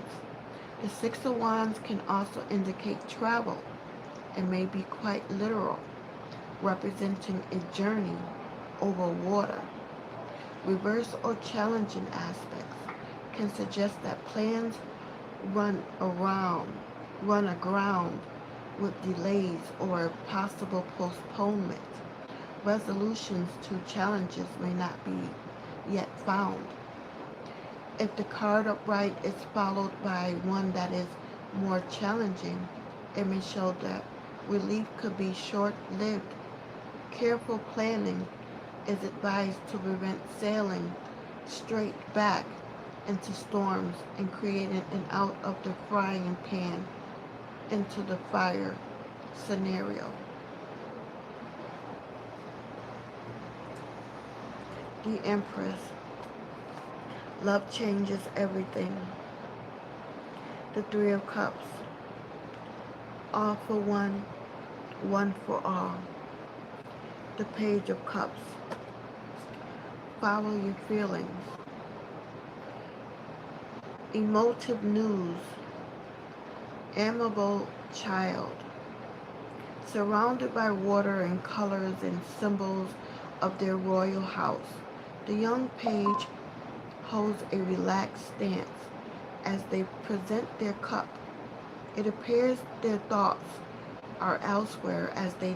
The Six of Wands can also indicate travel and may be quite literal, representing a journey over water. Reverse or challenging aspects can suggest that plans run around, run aground with delays or possible postponement. Resolutions to challenges may not be yet found. If the card upright is followed by one that is more challenging, it may show that relief could be short-lived. Careful planning is advised to prevent sailing straight back into storms and creating an out of the frying pan into the fire scenario. The Empress. Love changes everything. The Three of Cups. All for one, one for all. The Page of Cups. Follow your feelings. Emotive news. Amiable child. Surrounded by water and colors and symbols of their royal house, the young page holds a relaxed stance as they present their cup. It appears their thoughts are elsewhere as they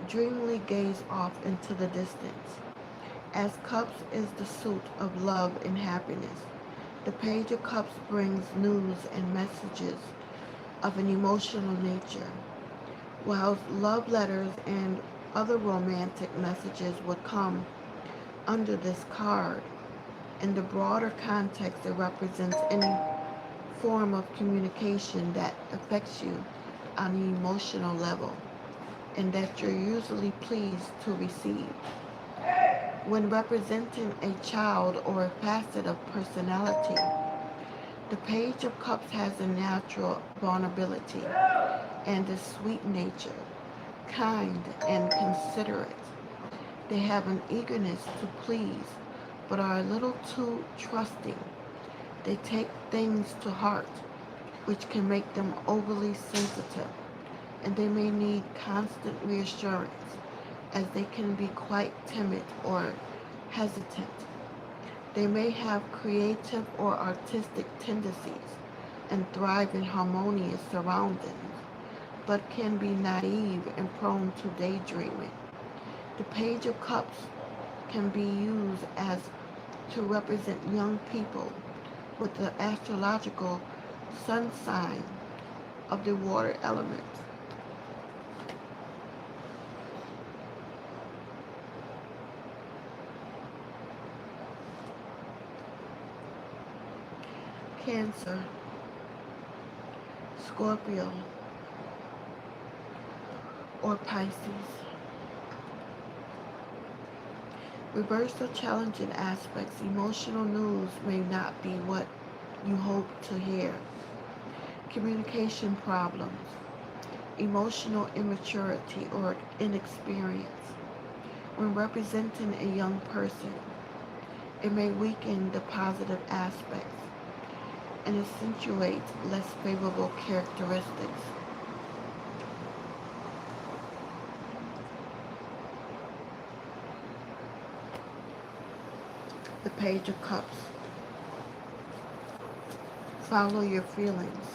dreamily gaze off into the distance. As Cups is the suit of love and happiness, the Page of Cups brings news and messages of an emotional nature, while love letters and other romantic messages would come under this card. In the broader context, it represents any form of communication that affects you on an emotional level and that you're usually pleased to receive. When representing a child or a facet of personality, the Page of Cups has a natural vulnerability and a sweet nature, kind and considerate. They have an eagerness to please, but are a little too trusting. They take things to heart, which can make them overly sensitive, and they may need constant reassurance, as they can be quite timid or hesitant. They may have creative or artistic tendencies and thrive in harmonious surroundings, but can be naive and prone to daydreaming. The Page of Cups can be used as to represent young people with the astrological sun sign of the water element. Cancer, Scorpio, or Pisces. Reverse or challenging aspects. Emotional news may not be what you hope to hear. Communication problems, emotional immaturity or inexperience. When representing a young person, it may weaken the positive aspects and accentuate less favorable characteristics. The Page of Cups. Follow your feelings.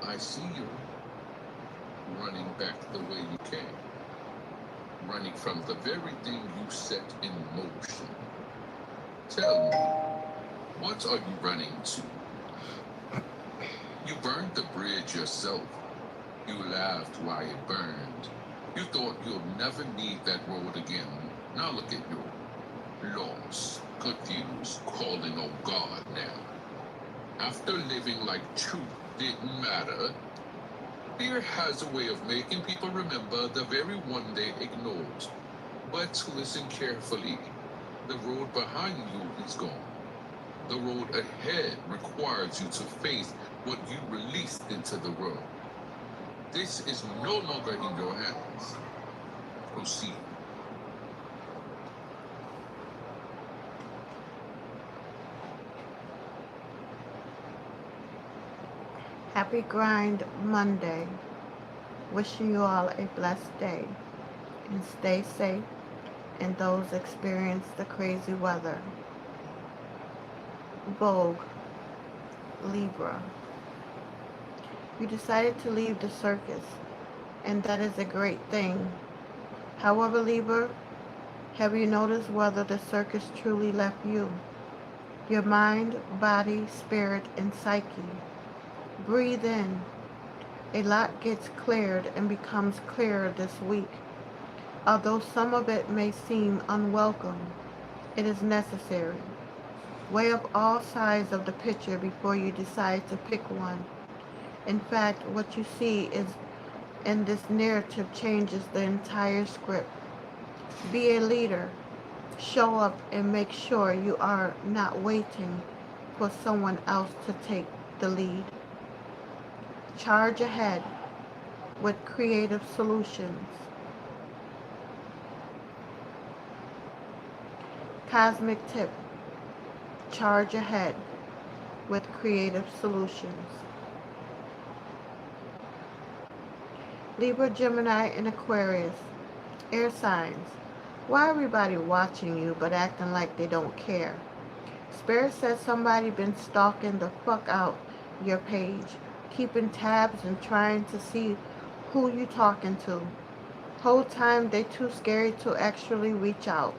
I see you running back the way you came, running from the very thing you set in motion. Tell me, what are you running to? You burned the bridge yourself. You laughed while it burned. You thought you'll never need that road again. Now look at you, lost, confused, calling on God now. After living like truth didn't matter, fear has a way of making people remember the very one they ignored. But listen carefully. The road behind you is gone. The road ahead requires you to face what you released into the world. This is no longer in your hands. Proceed.
Happy Grind Monday. Wishing you all a blessed day. And stay safe. And those experience the crazy weather. Vogue, Libra. You decided to leave the circus, and that is a great thing. However, Libra, have you noticed whether the circus truly left you? Your mind, body, spirit, and psyche. Breathe in. A lot gets cleared and becomes clearer this week. Although some of it may seem unwelcome, it is necessary. Weigh up all sides of the picture before you decide to pick one. In fact, what you see is in this narrative changes the entire script. Be a leader. Show up and make sure you are not waiting for someone else to take the lead. Charge ahead with creative solutions. Cosmic tip. Charge ahead with creative solutions. Libra, Gemini, and Aquarius. Air signs. Why everybody watching you but acting like they don't care? Spirit says somebody been stalking the fuck out your page, keeping tabs and trying to see who you talking to. Whole time they too scared to actually reach out.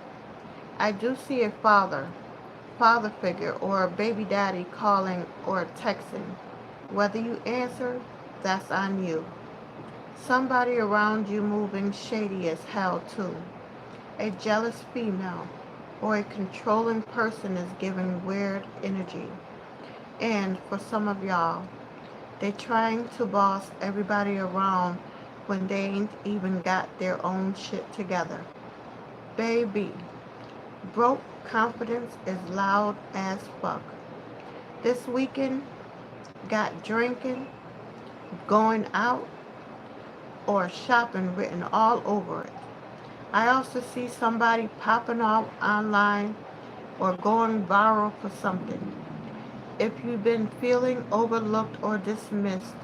I do see a father figure or a baby daddy calling or texting. Whether you answer, that's on you. Somebody around you moving shady as hell too. A jealous female or a controlling person is giving weird energy. And for some of y'all, they trying to boss everybody around when they ain't even got their own shit together. Baby, broke confidence is loud as fuck. This weekend, got drinking, going out, or shopping written all over it. I also see somebody popping off online or going viral for something. If you've been feeling overlooked or dismissed,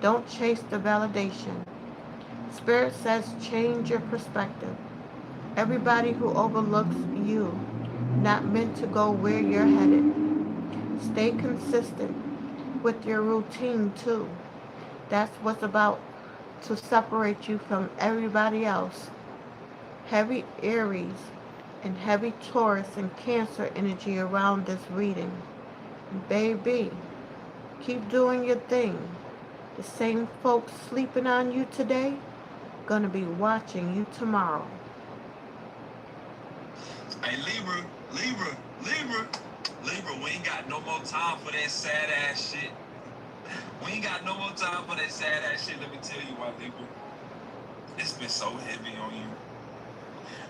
don't chase the validation. Spirit says change your perspective. Everybody who overlooks you, not meant to go where you're headed. Stay consistent with your routine too. That's what's about to separate you from everybody else. Heavy Aries and heavy Taurus and Cancer energy around this reading. Baby, keep doing your thing. The same folks sleeping on you today gonna be watching you tomorrow.
Hey, Libra, we ain't got no more time for that sad ass shit. We ain't got no more time for that sad ass shit. Let me tell you why, Libra. It's been so heavy on you.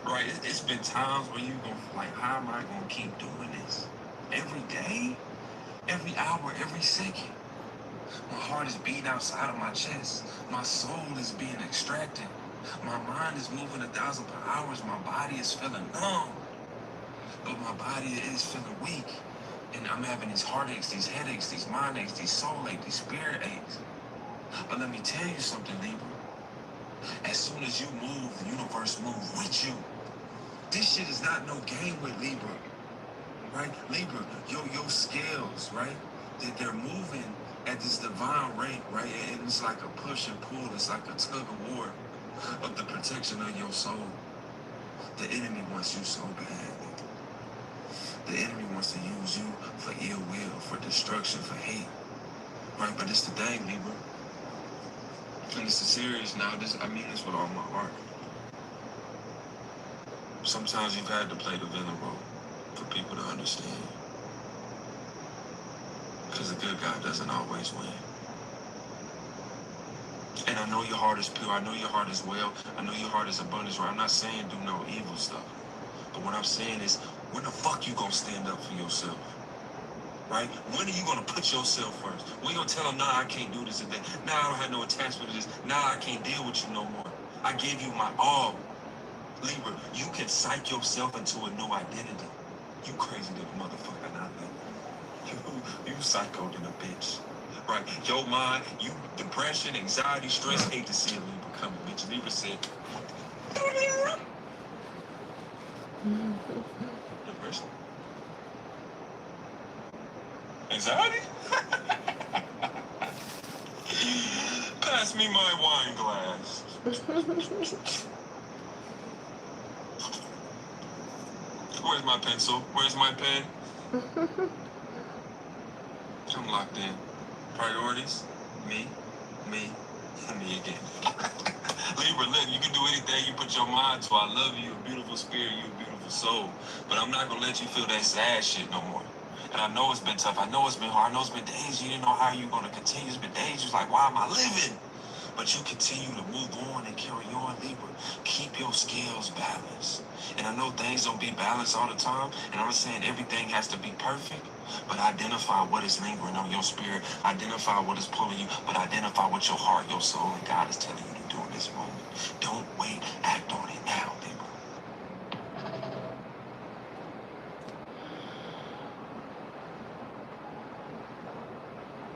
Right? It's been times where you go like, how am I gonna keep doing this? Every day? Every hour, every second. My heart is beating outside of my chest. My soul is being extracted. My mind is moving 1,000 per hour. My body is feeling numb. But my body is feeling weak. And I'm having these heartaches, these headaches, these mind aches, these soul aches, these spirit aches. But let me tell you something, Libra. As soon as you move, the universe moves with you. This shit is not no game with Libra. Right? Libra, your scales, right? They're moving at this divine rate, right? And it's like a push and pull. It's like a tug of war of the protection of your soul. The enemy wants you so bad. The enemy wants to use you for ill will, for destruction, for hate. Right? But it's the thing, Libra. And it's serious now. I mean this with all my heart. Sometimes you've had to play the villain role for people to understand. Because the good guy doesn't always win. And I know your heart is pure. I know your heart is well. I know your heart is abundance. Right? I'm not saying do no evil stuff. But what I'm saying is, when the fuck you gonna stand up for yourself? Right? When are you gonna put yourself first? When you gonna tell them, nah, I can't do this today. Nah, I don't have no attachment to this. Nah, I can't deal with you no more. I gave you my all. Libra, you can psych yourself into a new identity. You crazy little motherfucker, not you psychoed in a bitch. Right? Your mind, you depression, anxiety, stress, hate to see a Libra coming, bitch. Libra said, depression? Anxiety? Pass me my wine glass. Where's my pencil? Where's my pen? I'm locked in. Priorities? Me, and me again. Libra, look, you can do anything you put your mind to. I love you, you're a beautiful spirit, you're a beautiful soul. But I'm not gonna let you feel that sad shit no more. And I know it's been tough. I know it's been hard. I know it's been days you didn't know how you were gonna continue. It's been days you was like, why am I living? But you continue to move on and carry on, Libra. Keep your scales balanced. And I know things don't be balanced all the time. And I'm not saying everything has to be perfect. But identify what is lingering on your spirit. Identify what is pulling you. But identify what your heart, your soul, and God is telling you to do in this moment. Don't wait. Act on it now, Libra.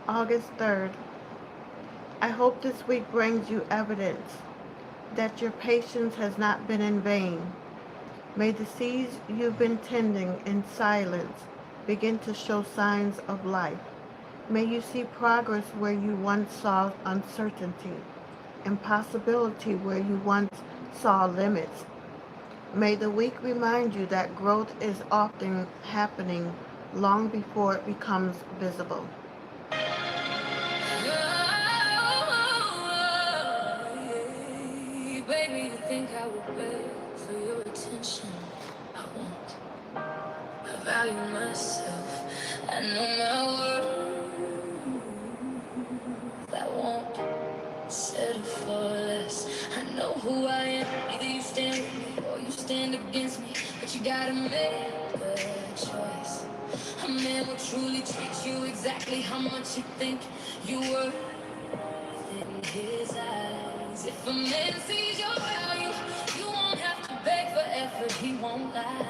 August 3rd. I hope this week brings you evidence that your patience has not been in vain. May the seeds you've been tending in silence begin to show signs of life. May you see progress where you once saw uncertainty, impossibility where you once saw limits. May the week remind you that growth is often happening long before it becomes visible.
Baby, you think I would beg for your attention? I won't. I value myself. I know my worth. I won't settle for less. I know who I am. Either you stand with me or you stand against me. But you gotta make a choice. A man will truly treat you exactly how much you think you were in his eyes. If a man sees your value, you won't have to beg for effort. He won't lie.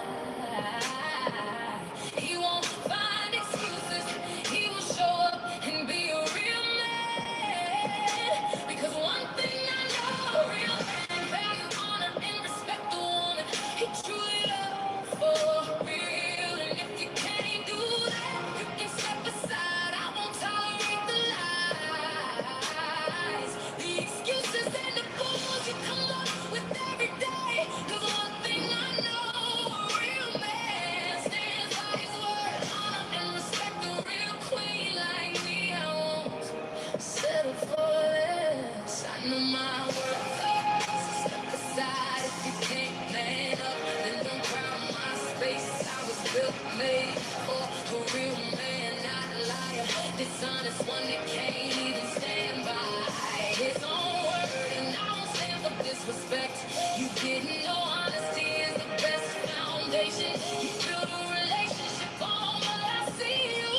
Made for a real man, not a liar. Dishonest one that can't even stand by his own word, and I won't stand for disrespect. You didn't know honesty is the best foundation. You build a relationship on what I see you.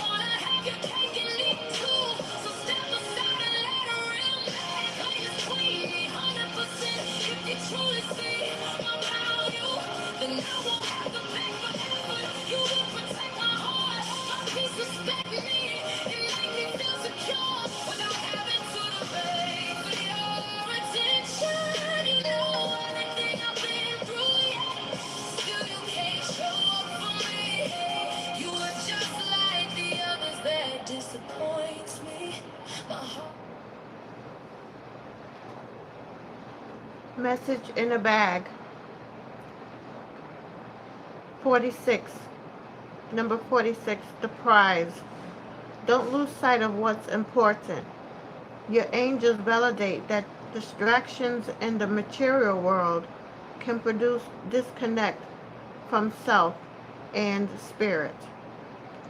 Wanna have your cake and eat it too. So step aside and let a real man clean his queen. 100% if you truly see my value, then I won't have to beg for effort. You will protect my heart. My peace respect me and make me feel secure without having to debate for your attention. You know everything I've been through, yeah. Still you can't show up for me. You are just like the others that disappoints me. My heart.
Message in a bag. 46. Number 46, the prize. Don't lose sight of what's important. Your angels validate that distractions in the material world can produce disconnect from self and spirit.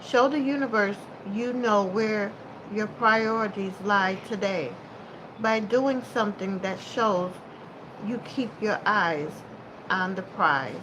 Show the universe you know where your priorities lie today by doing something that shows you keep your eyes on the prize.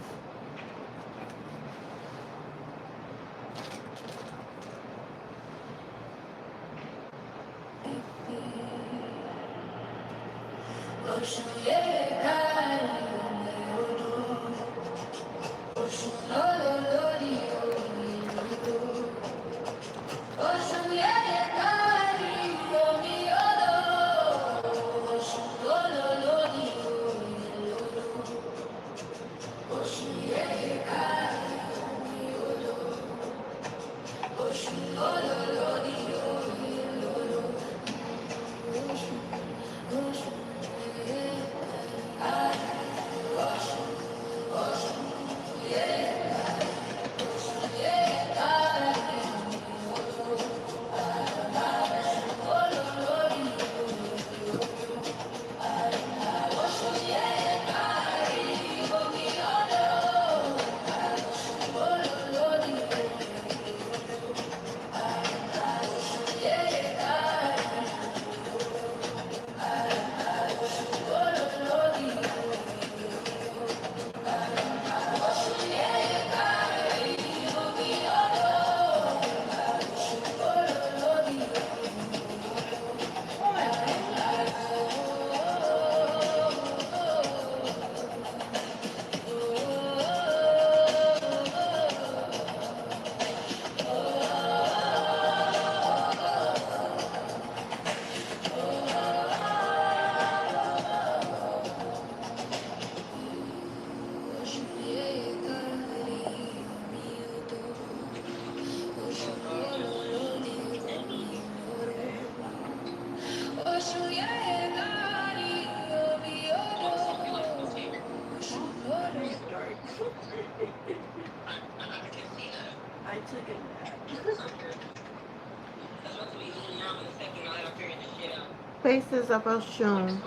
Faces of Oshun.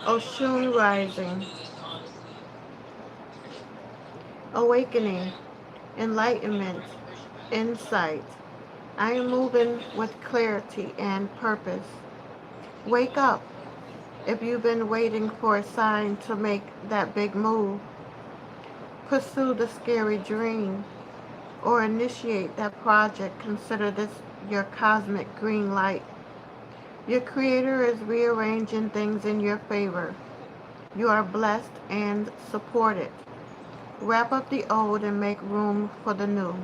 Oshun rising. Awakening. Enlightenment. Insight. I am moving with clarity and purpose. Wake up. If you've been waiting for a sign to make that big move, pursue the scary dream, or initiate that project, consider this your cosmic green light. Your Creator is rearranging things in your favor. You are blessed and supported. Wrap up the old and make room for the new.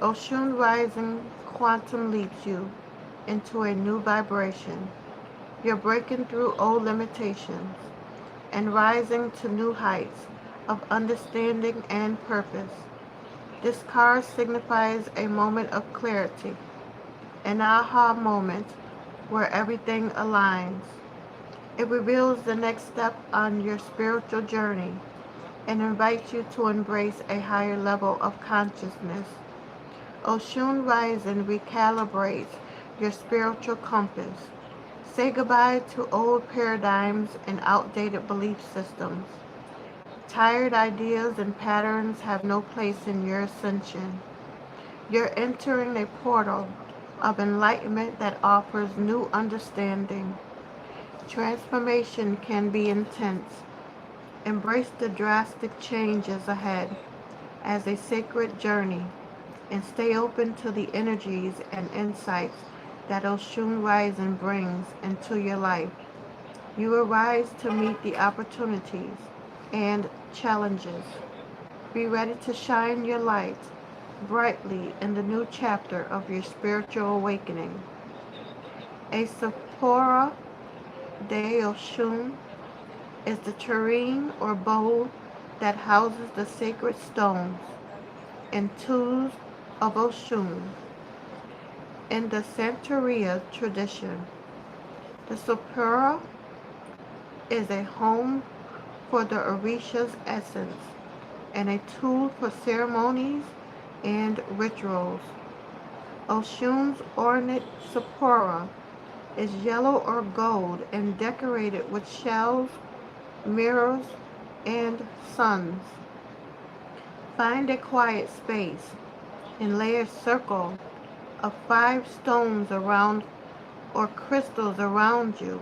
Oshun rising quantum leaps you into a new vibration. You're breaking through old limitations and rising to new heights of understanding and purpose. This card signifies a moment of clarity, an aha moment where everything aligns. It reveals the next step on your spiritual journey and invites you to embrace a higher level of consciousness. Oshun Rising recalibrates your spiritual compass. Say goodbye to old paradigms and outdated belief systems. Tired ideas and patterns have no place in your ascension. You're entering a portal of enlightenment that offers new understanding. Transformation can be intense. Embrace the drastic changes ahead as a sacred journey and stay open to the energies and insights that Oshun Rising brings into your life. You arise to meet the opportunities and challenges. Be ready to shine your light brightly in the new chapter of your spiritual awakening. A Sephora de Oshun is the tureen or bowl that houses the sacred stones and tools of Oshun. In the Santeria tradition, the Sephora is a home for the Orisha's essence and a tool for ceremonies and rituals. Oshun's ornate Sephora is yellow or gold and decorated with shells, mirrors, and suns. Find a quiet space and lay a circle of 5 stones around or crystals around you.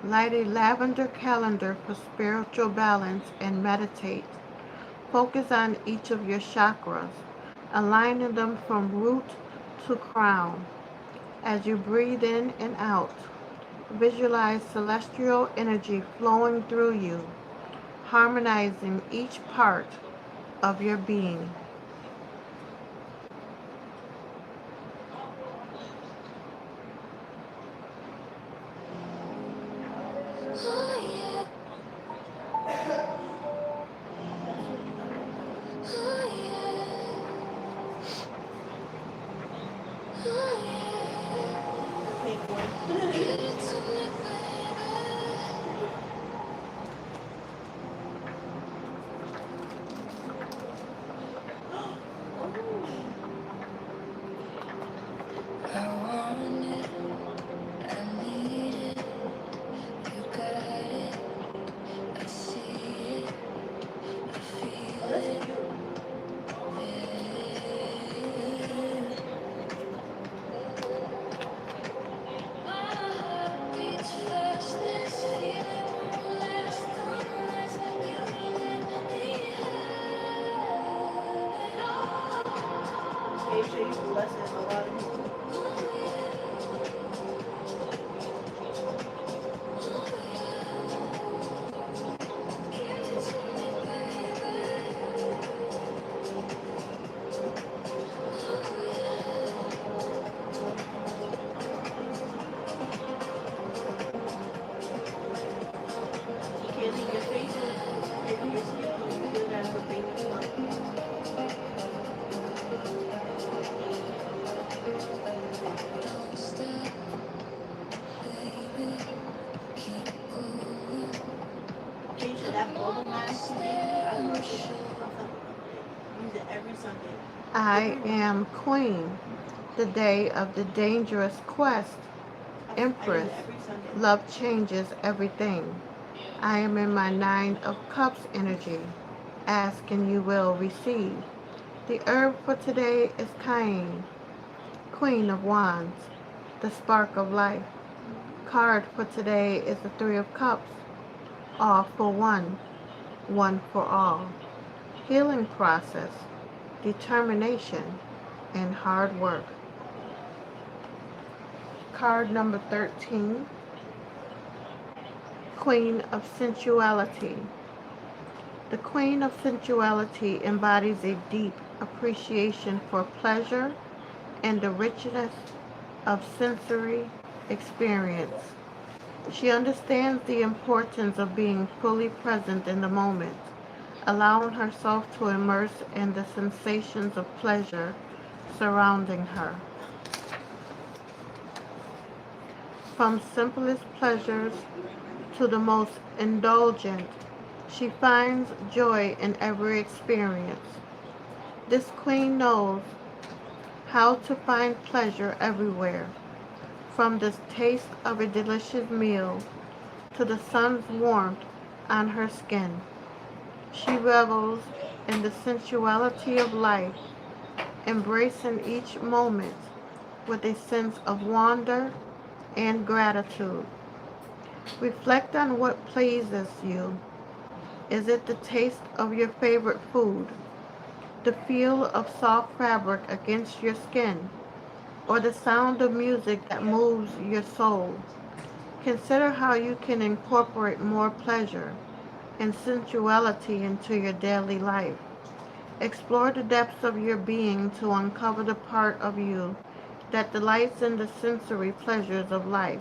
Light a lavender calendar for spiritual balance and meditate. Focus on each of your chakras, aligning them from root to crown. As you breathe in and out, visualize celestial energy flowing through you, harmonizing each part of your being.
I want it, I need it, you got it, I see it, I feel it, yeah. My heart beats fast, this feeling won't last unless you let me have it all. Make sure you bless it a lot.
I am Queen, the day of the dangerous quest. Empress, love changes everything. I am in my 9 of Cups energy. Ask and you will receive. The herb for today is cayenne. Queen of Wands, the spark of life. Card for today is the 3 of Cups. All for one, one for all. Healing process, determination, and hard work. Card number 13, Queen of Sensuality. The Queen of Sensuality embodies a deep appreciation for pleasure and the richness of sensory experience. She understands the importance of being fully present in the moment, allowing herself to immerse in the sensations of pleasure surrounding her. From simplest pleasures to the most indulgent, she finds joy in every experience. This queen knows how to find pleasure everywhere, from the taste of a delicious meal to the sun's warmth on her skin. She revels in the sensuality of life, embracing each moment with a sense of wonder and gratitude. Reflect on what pleases you. Is it the taste of your favorite food, the feel of soft fabric against your skin, or the sound of music that moves your soul? Consider how you can incorporate more pleasure and sensuality into your daily life. Explore the depths of your being to uncover the part of you that delights in the sensory pleasures of life.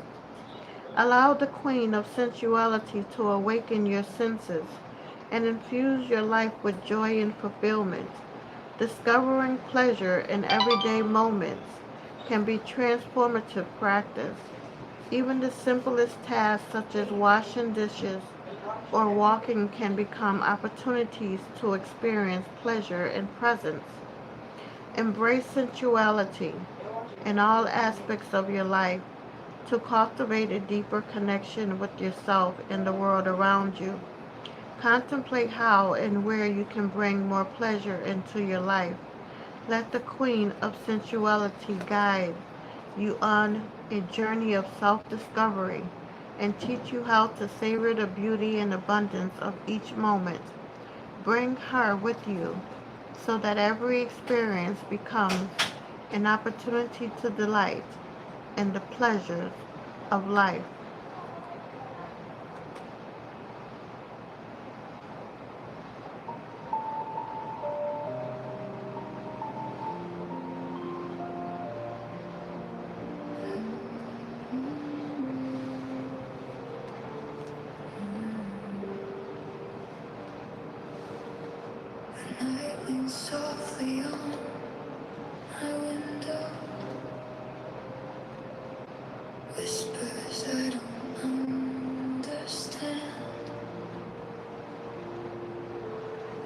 Allow the queen of sensuality to awaken your senses and infuse your life with joy and fulfillment. Discovering pleasure in everyday moments can be transformative practice. Even the simplest tasks such as washing dishes or walking can become opportunities to experience pleasure and presence. Embrace sensuality in all aspects of your life to cultivate a deeper connection with yourself and the world around you. Contemplate how and where you can bring more pleasure into your life. Let the Queen of Sensuality guide you on a journey of self-discovery and teach you how to savor the beauty and abundance of each moment. Bring her with you so that every experience becomes an opportunity to delight in the pleasures of life.
The night leans softly on my window, whispers I don't understand.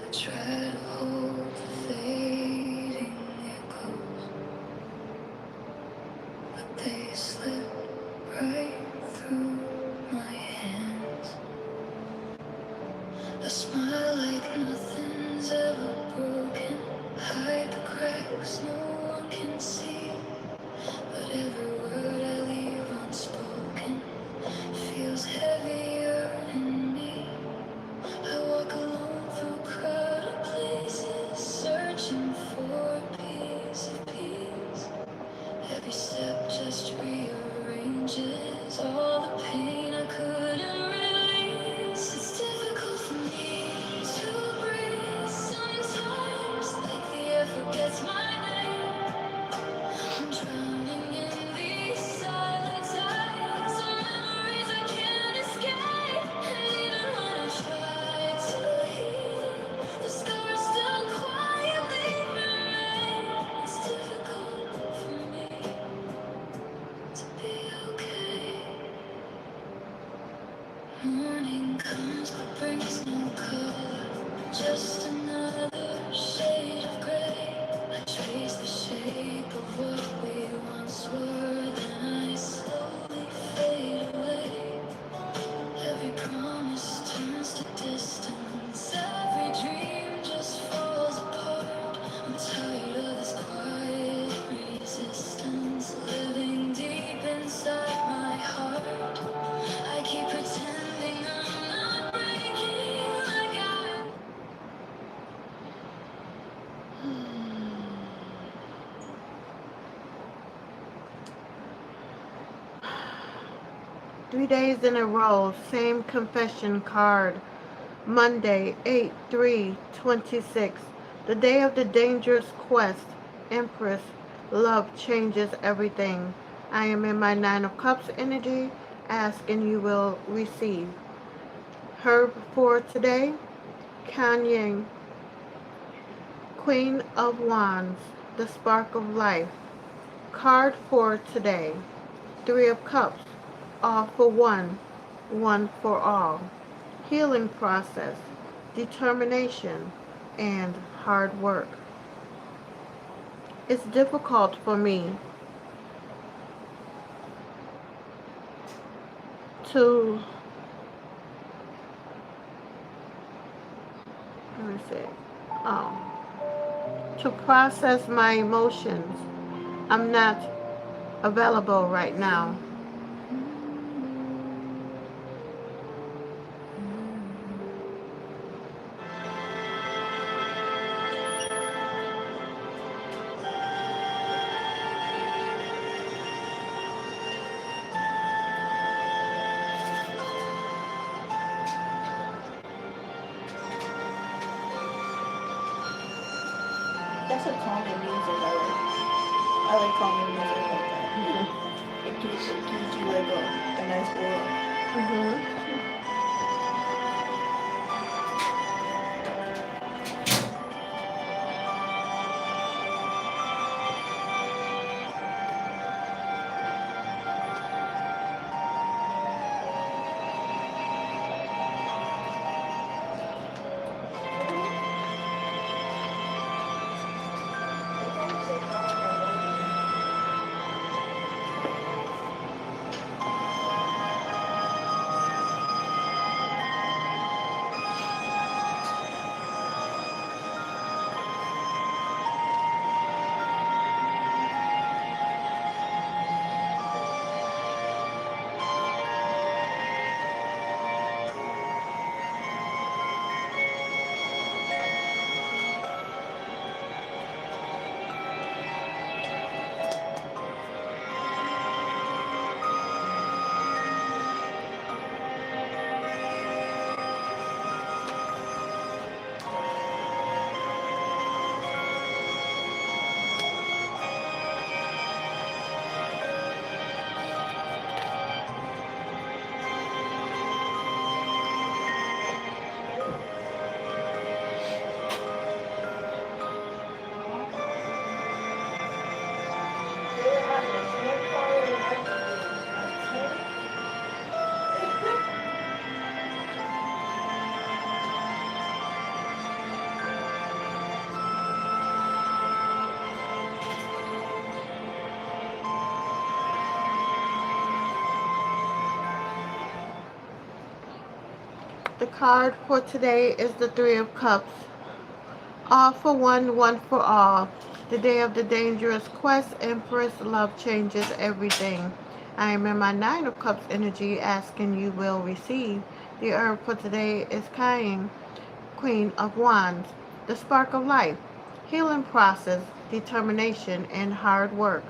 I try to hold the fading echoes, but they slip right through my hands. I smile like nothing's ever broken, hide the cracks no one can see, but every word I leave unspoken feels heavier in me. I walk alone through crowded places, searching for a piece of peace. Every step just rearranges all the pain I couldn't release. It's difficult for me to breathe sometimes, like the air forgets my name. I'm drowning in these silent tides of memories I can't escape. And even when I try to heal, the scars still quietly remain. It's difficult for me to be okay. Morning comes but brings no color, just another shade of gray. I trace the shape of what we once were, then I slowly fade away. Every promise turns to distance, every dream just falls apart. I'm tired of this quiet resistance, living deep inside my heart. I keep pretending I'm not breaking like I.
3 days in a row, same confession card. Monday, 8/3/26. The day of the dangerous quest. Empress, love changes everything. I am in my Nine of Cups energy. Ask and you will receive. Herb for today, Kanye, Queen of Wands, the spark of life. Card for today, Three of Cups, all for one for all. Healing process, determination, and hard work. It's difficult for me to What is it? Oh, to process my emotions. I'm not available right now.
That's a calming music. I like calming music like that. It gives you like a nice aura.
Mm-hmm. The card for today is the Three of Cups. All for one, one for all. The day of the dangerous quest, Empress, love changes everything. I am in my Nine of Cups energy, asking you will receive. The herb for today is Cayenne, Queen of Wands. The spark of life, healing process, determination, and hard work.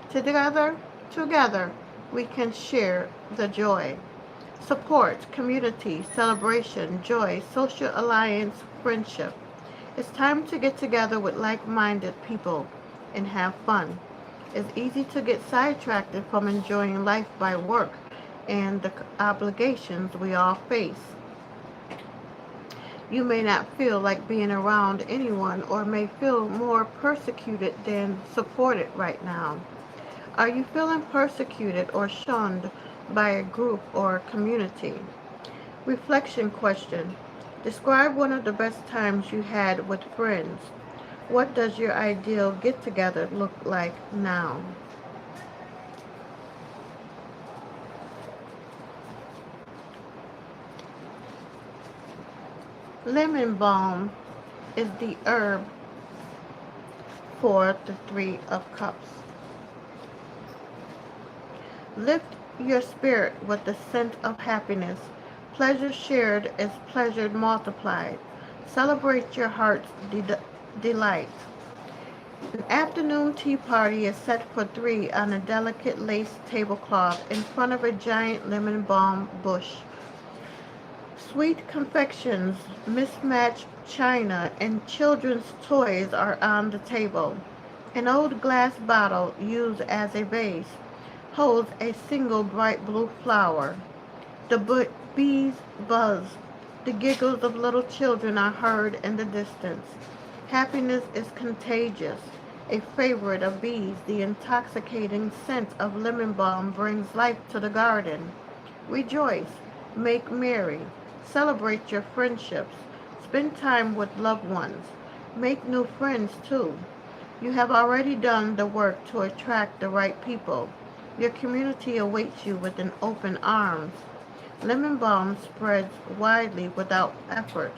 Together, we can share the joy. Support, community, celebration, joy, social alliance, friendship. It's time to get together with like-minded people and have fun. It's easy to get sidetracked from enjoying life by work and the obligations we all face. You may not feel like being around anyone or may feel more persecuted than supported right now. Are you feeling persecuted or shunned by a group or community? Reflection question. Describe one of the best times you had with friends. What does your ideal get-together look like now? Lemon balm is the herb for the Three of Cups. Lift your spirit with the scent of happiness. Pleasure shared is pleasure multiplied. Celebrate your heart's delight. An afternoon tea party is set for three on a delicate lace tablecloth in front of a giant lemon balm bush. Sweet confections, mismatched china, and children's toys are on the table. An old glass bottle used as a vase holds a single bright blue flower. The bees buzz. The giggles of little children are heard in the distance. Happiness is contagious. A favorite of bees, the intoxicating scent of lemon balm brings life to the garden. Rejoice. Make merry. Celebrate your friendships. Spend time with loved ones. Make new friends too. You have already done the work to attract the right people. Your community awaits you with an open arms. Lemon balm spreads widely without effort.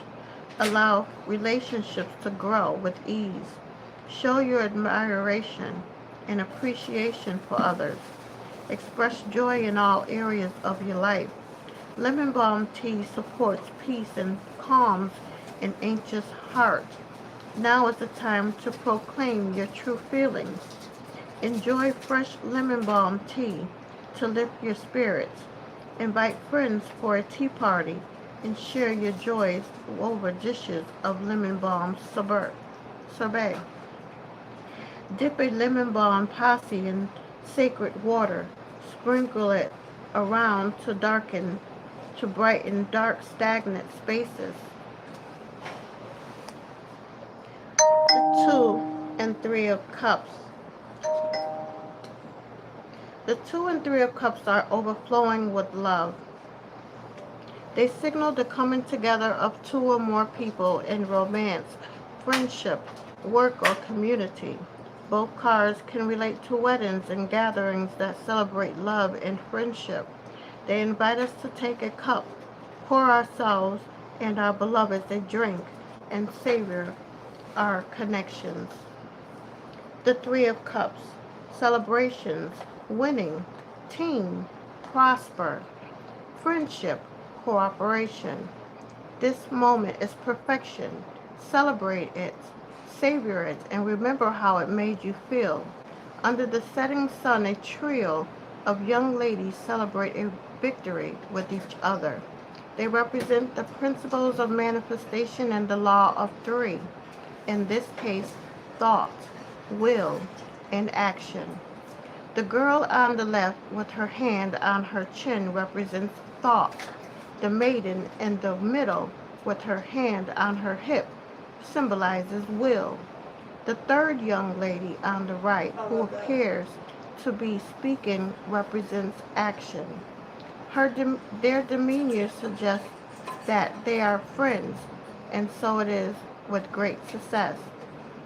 Allow relationships to grow with ease. Show your admiration and appreciation for others. Express joy in all areas of your life. Lemon balm tea supports peace and calms an anxious heart. Now is the time to proclaim your true feelings. Enjoy fresh lemon balm tea to lift your spirits. Invite friends for a tea party and share your joys over dishes of lemon balm sorbet. Dip a lemon balm posse in sacred water. Sprinkle it around to brighten dark, stagnant spaces. The Two and Three of Cups. The Two and Three of Cups are overflowing with love. They signal the coming together of two or more people in romance, friendship, work, or community. Both cards can relate to weddings and gatherings that celebrate love and friendship. They invite us to take a cup, pour ourselves and our beloveds a drink, and savor our connections. The Three of Cups. Celebrations, winning, team, prosper, friendship, cooperation. This moment is perfection. Celebrate it, savor it, and remember how it made you feel. Under the setting sun, a trio of young ladies celebrate a victory with each other. They represent the principles of manifestation and the law of three. In this case, thought, will, and action. The girl on the left with her hand on her chin represents thought. The maiden in the middle with her hand on her hip symbolizes will. The third young lady on the right, who appears to be speaking, represents action. Their demeanor suggests that they are friends, and so it is with great success.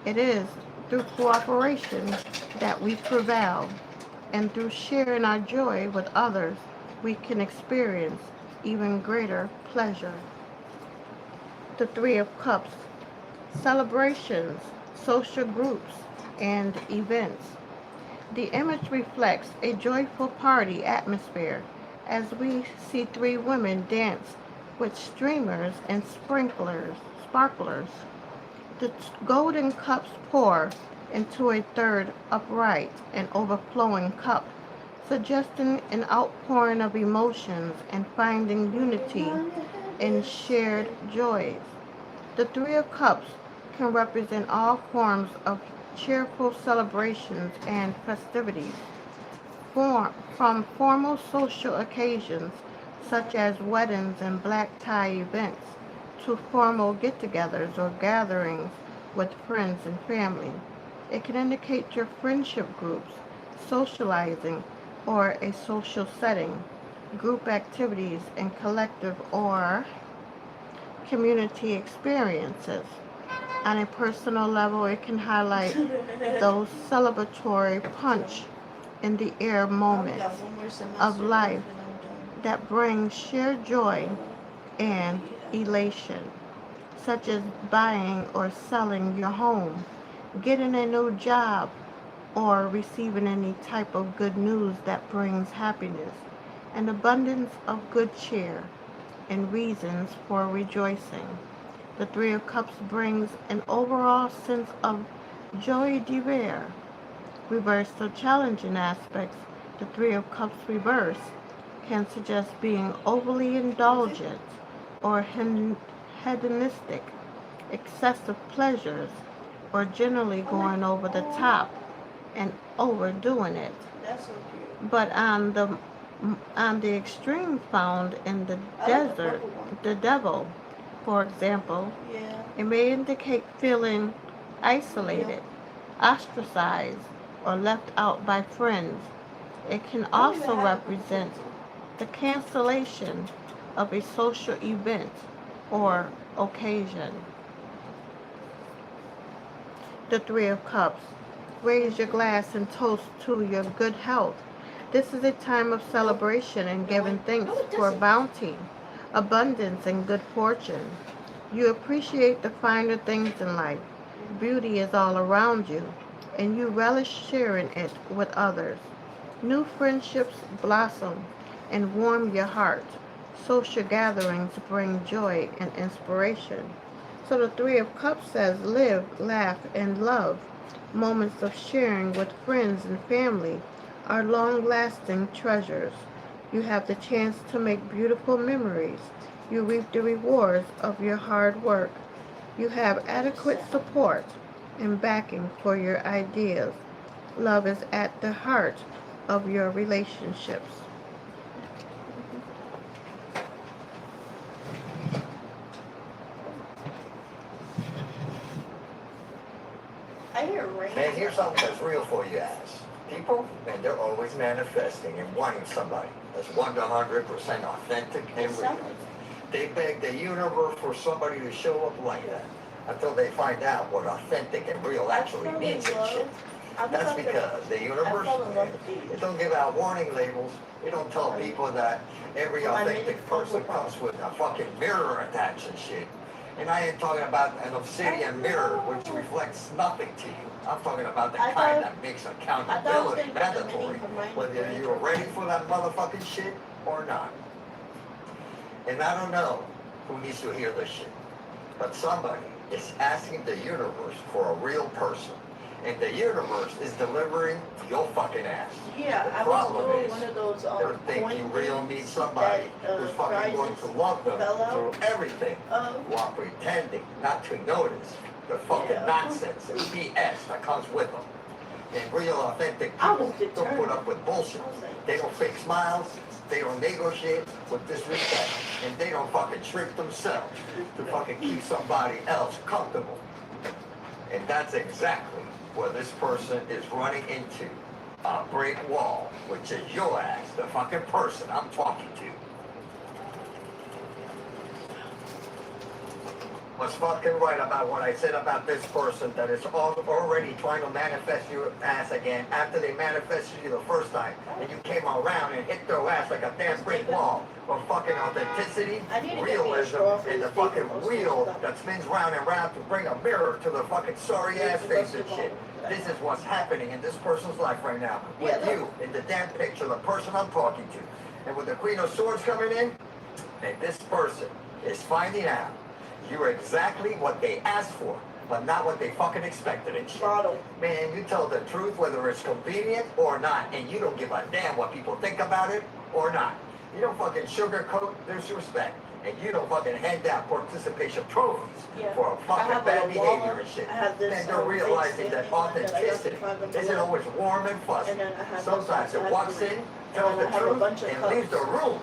It is through cooperation that we prevail, and through sharing our joy with others, we can experience even greater pleasure. The Three of Cups. Celebrations, social groups, and events. The image reflects a joyful party atmosphere as we see three women dance with streamers and sparklers. The golden cups pour into a third upright and overflowing cup, suggesting an outpouring of emotions and finding unity in shared joys. The Three of Cups can represent all forms of cheerful celebrations and festivities, from formal social occasions such as weddings and black tie events to formal get-togethers or gatherings with friends and family. It can indicate your friendship groups, socializing, or a social setting, group activities, and collective or community experiences. On a personal level, it can highlight those celebratory punch in the air moments of life that bring shared joy and elation, such as buying or selling your home, getting a new job, or receiving any type of good news that brings happiness, an abundance of good cheer, and reasons for rejoicing. The Three of Cups brings an overall sense of joie de vivre. Reversed or challenging aspects, the Three of Cups reverse can suggest being overly indulgent or hedonistic, excessive pleasures, or generally going over the top and overdoing it. But on the extreme found in the desert, the devil, for example, it may indicate feeling isolated, ostracized, or left out by friends. It can also represent the cancellation of a social event or occasion. The Three of Cups. Raise your glass and toast to your good health. This is a time of celebration and giving thanks for bounty, abundance, and good fortune. You appreciate the finer things in life. Beauty is all around you, and you relish sharing it with others. New friendships blossom and warm your heart. Social gatherings bring joy and inspiration. So the Three of Cups says live, laugh, and love. Moments of sharing with friends and family are long lasting treasures. You have the chance to make beautiful memories. You reap the rewards of your hard work. You have adequate support and backing for your ideas. Love is at the heart of your relationships.
I hear rain.
Man, here's something that's real for you ass. People, man, they're always manifesting and wanting somebody that's 1 to 100% authentic and real. They beg the universe for somebody to show up like that until they find out what authentic and real actually means and shit. That's because the universe, it don't give out warning labels. It don't tell people that every authentic person comes with a fucking mirror attached and shit. And I ain't talking about an obsidian mirror which reflects nothing to you. I'm talking about the kind that makes accountability mandatory, whether you're ready for that motherfucking shit or not. And I don't know who needs to hear this shit, but somebody is asking the universe for a real person. And the universe is delivering your fucking ass.
Yeah,
The
I was
problem
doing
is,
one of those
they're thinking real need somebody who's fucking going to love them through everything, while pretending not to notice the fucking nonsense and BS that comes with them. And real authentic people don't put up with bullshit. They don't fake smiles, they don't negotiate with disrespect, and they don't fucking shrink themselves to fucking keep somebody else comfortable. And that's exactly where this person is running into a brick wall, which is your ass, the fucking person I'm talking to. Was fucking right about what I said about this person that is already trying to manifest your ass again after they manifested you the first time and you came around and hit their ass like a damn brick wall of fucking authenticity, realism, and the fucking wheel that spins round and round to bring a mirror to the fucking sorry ass face and shit. This is what's happening in this person's life right now. With you in the damn picture, the person I'm talking to. And with the Queen of Swords coming in, and this person is finding out you're exactly what they asked for, but not what they fucking expected and shit. Man, you tell the truth whether it's convenient or not, and you don't give a damn what people think about it or not. You don't fucking sugarcoat disrespect, and you don't fucking hand out participation trophies for a fucking bad behavior and shit. And they're realizing that authenticity isn't always warm and fuzzy. Sometimes it walks in, tells the truth, and leaves the room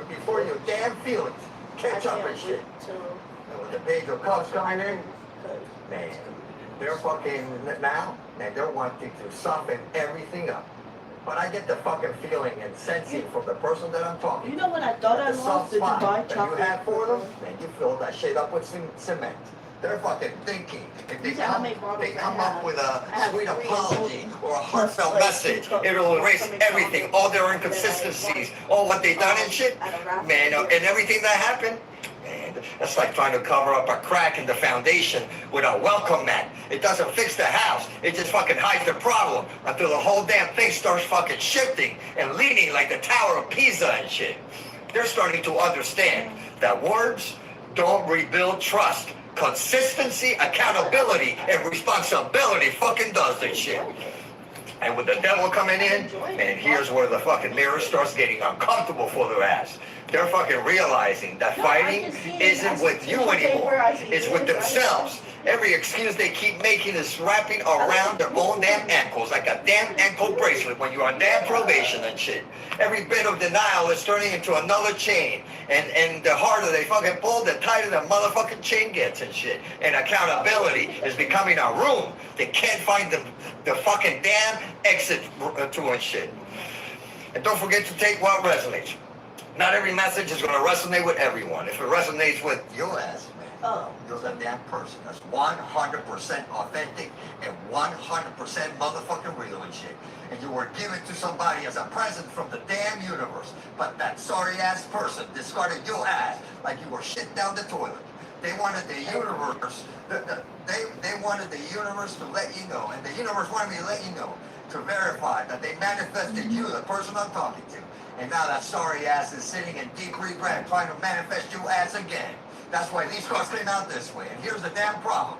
before your damn feelings catch up and shit. And with the Page of Cups coming in, man, they're fucking now, and they're wanting to soften everything up. But I get the fucking feeling and sensing from the person that I'm talking to.
You know what I thought I lost? Did you buy
that
chocolate?
You have for them, and you fill that shit up with cement. They're fucking thinking. If they come up with a sweet apology or a heartfelt message, it'll erase everything, all their inconsistencies, all what they done and shit. Man, and everything that happened, man, that's like trying to cover up a crack in the foundation with a welcome mat. It doesn't fix the house. It just fucking hides the problem until the whole damn thing starts fucking shifting and leaning like the Tower of Pisa and shit. They're starting to understand that words don't rebuild trust. Consistency, accountability, and responsibility fucking does this shit. And with the devil coming in, and here's where the fucking mirror starts getting uncomfortable for their ass. They're fucking realizing that fighting isn't with you anymore. It's with themselves. Every excuse they keep making is wrapping around their own damn ankles like a damn ankle bracelet when you're on damn probation and shit. Every bit of denial is turning into another chain. And the harder they fucking pull, the tighter the motherfucking chain gets and shit. And accountability is becoming a room they can't find the fucking damn exit to and shit. And don't forget to take what resonates. Not every message is going to resonate with everyone. If it resonates with your ass, man, you're the damn person that's 100% authentic and 100% motherfucking real and shit. And you were given to somebody as a present from the damn universe. But that sorry ass person discarded your ass like you were shit down the toilet. They wanted the universe, they wanted the universe to let you know, and the universe wanted me to let you know, to verify that they manifested you, the person I'm talking to. And now that sorry ass is sitting in deep regret, trying to manifest you ass again. That's why these cards came out this way. And here's the damn problem.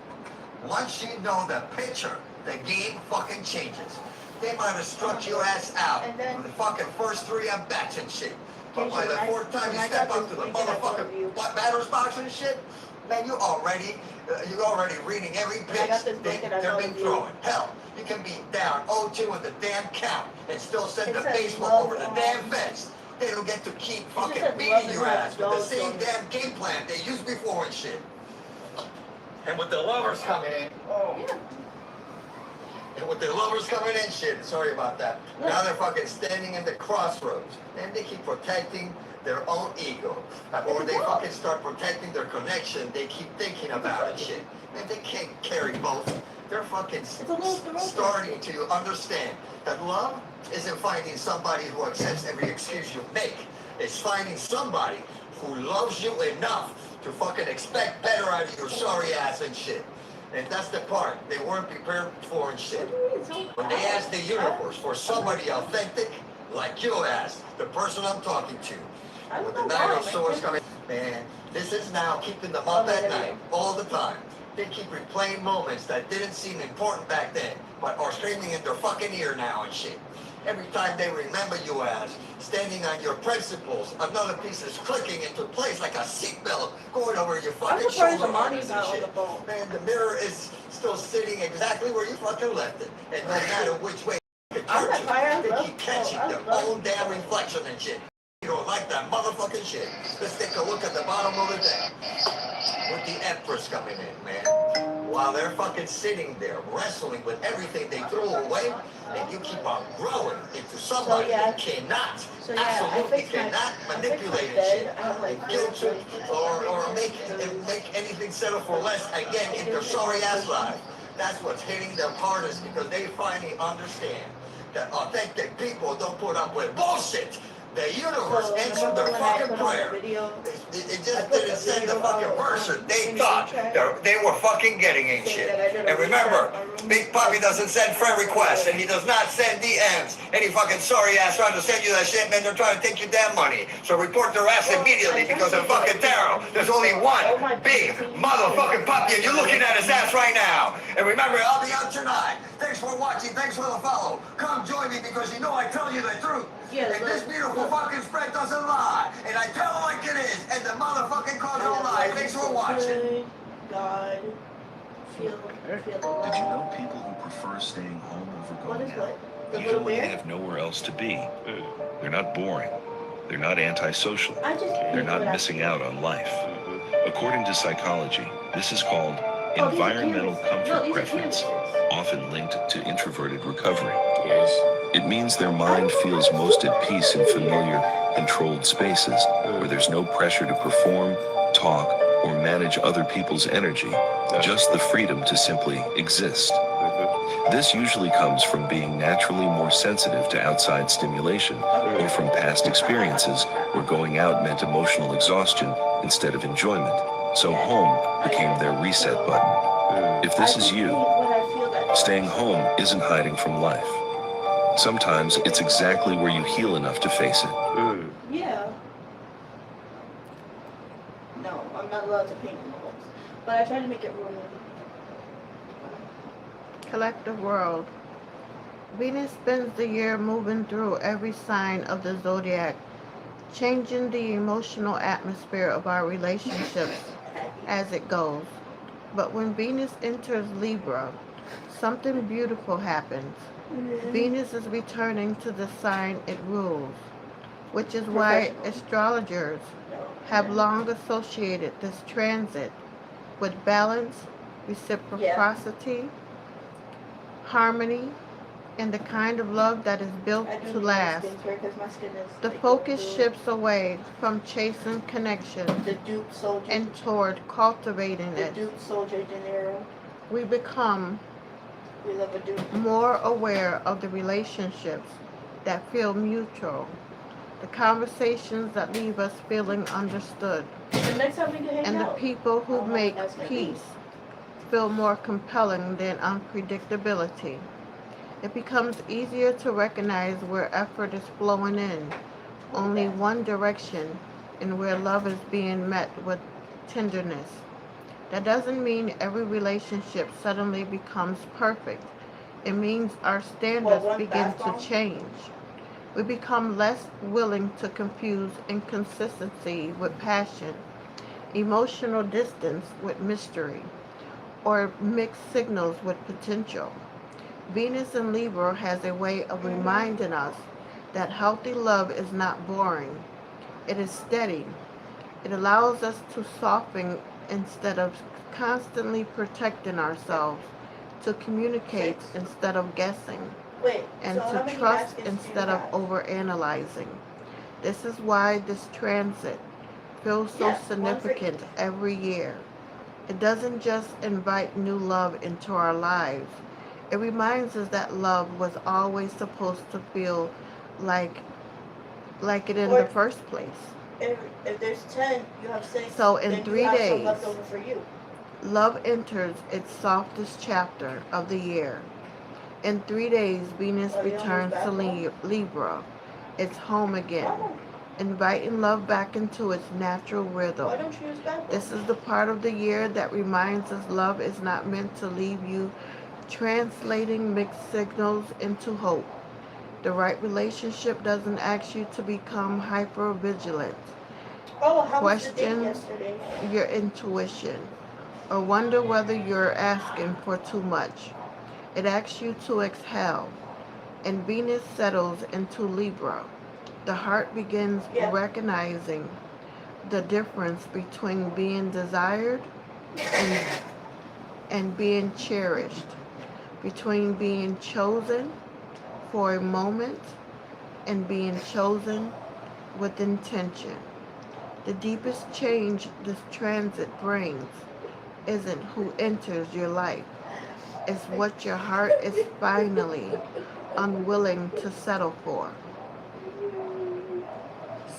Once you know the picture, the game fucking changes. They might have struck your ass out for the fucking first 3 at bats and shit. But by the 4th time you step up to the motherfucking batter's box and shit, man, you're already reading every pitch they've been throwing. Hell, you can be down 0-2 in the damn count and still send the baseball over the damn fence. They don't get to keep fucking beating your ass with the same damn game plan they used before and shit. And with the lovers coming in, and with the lovers coming in, shit, sorry about that. Now they're fucking standing in the crossroads. And they keep protecting their own ego. Or they fucking start protecting their connection, they keep thinking about it, shit. And they can't carry both. They're fucking starting to understand that love isn't finding somebody who accepts every excuse you make. It's finding somebody who loves you enough to fucking expect better out of your sorry ass and shit. And that's the part they weren't prepared for and shit. When they asked the universe for somebody authentic, like you asked, the person I'm talking to, with the Knight of Swords coming, man, this is now keeping them up at night, all the time. They keep replaying moments that didn't seem important back then, but are screaming in their fucking ear now and shit. Every time they remember you as standing on your principles, another piece is clicking into place like a seatbelt going over your fucking shoulder harness and shit. Man, the mirror is still sitting exactly where you fucking left it. And no matter which way you turn, they keep catching their own damn reflection and shit. You don't like that motherfucking shit. Let's take a look at the bottom of the deck. With the Empress coming in, man. While they're fucking sitting there wrestling with everything they threw away, and you keep on growing into somebody that cannot, absolutely cannot manipulate and shit, and guilt you, or make anything settle for less again in their sorry ass life. That's what's hitting them hardest, because they finally understand that authentic people don't put up with bullshit. The universe answered their fucking prayer. It just didn't send the fucking person they thought they were fucking getting in shit. And remember, Big Papi doesn't send friend requests, and he does not send DMs. Any fucking sorry ass trying to send you that shit, man, they're trying to take your damn money. So report their ass immediately, because of fucking tarot. There's only one big motherfucking puppy, and you're looking at his ass right now. And remember, I'll be out tonight. Thanks for watching. Thanks for the follow. Come join me, because you know I tell you the truth. And this beautiful fucking spread doesn't lie. And I tell it like it is. And the motherfucking cards don't lie. Thanks for watching.
God. Feel
Did you know people who prefer staying home over going out?
Even
when they have nowhere else to be. They're not boring. They're not antisocial. They're not missing out on life. According to psychology, this is called environmental comfort preference, often linked to introverted recovery. It means their mind feels most at peace in familiar, controlled spaces where there's no pressure to perform, talk, or manage other people's energy, just the freedom to simply exist. This usually comes from being naturally more sensitive to outside stimulation, or from past experiences where going out meant emotional exhaustion instead of enjoyment. So home became their reset button. If this is you, staying home isn't hiding from life. Sometimes it's exactly where you heal enough to face it.
Yeah. No, I'm not allowed to paint in the walls. But I tried to make it room.
Collective world. Venus spends the year moving through every sign of the zodiac, changing the emotional atmosphere of our relationships as it goes. But when Venus enters Libra, something beautiful happens. Venus is returning to the sign it rules, which is why astrologers have long associated this transit with balance, reciprocity, harmony, and the kind of love that is built to last. The focus shifts away from chasing connection and toward cultivating it. We become more aware of the relationships that feel mutual, the conversations that leave us feeling understood,
The next time we can hang
and the
out.
people who make
That's gonna be.
peace feel more compelling than unpredictability. It becomes easier to recognize where effort is flowing in only one direction and where love is being met with tenderness. That doesn't mean every relationship suddenly becomes perfect. It means our standards begin to change. We become less willing to confuse inconsistency with passion, emotional distance with mystery, or mixed signals with potential. Venus in Libra has a way of reminding us that healthy love is not boring. It is steady. It allows us to soften instead of constantly protecting ourselves, to communicate instead of guessing, and to trust instead of overanalyzing. This is why this transit feels so significant every year. It doesn't just invite new love into our lives. It reminds us that love was always supposed to feel like it in the first place.
If there's 10, you have 6.
So in 3 days,
left over for you.
love enters its softest chapter of the year. In 3 days, Venus returns to Libra, its home again, inviting love back into its natural rhythm.
Why don't you use bathroom?
This is the part of the year that reminds us love is not meant to leave you translating mixed signals into hope. The right relationship doesn't ask you to become hyper vigilant, question your intuition, or wonder whether you're asking for too much. It asks you to exhale, and Venus settles into Libra. The heart begins recognizing the difference between being desired and, being cherished, between being chosen for a moment and being chosen with intention. The deepest change this transit brings isn't who enters your life. It's what your heart is finally unwilling to settle for.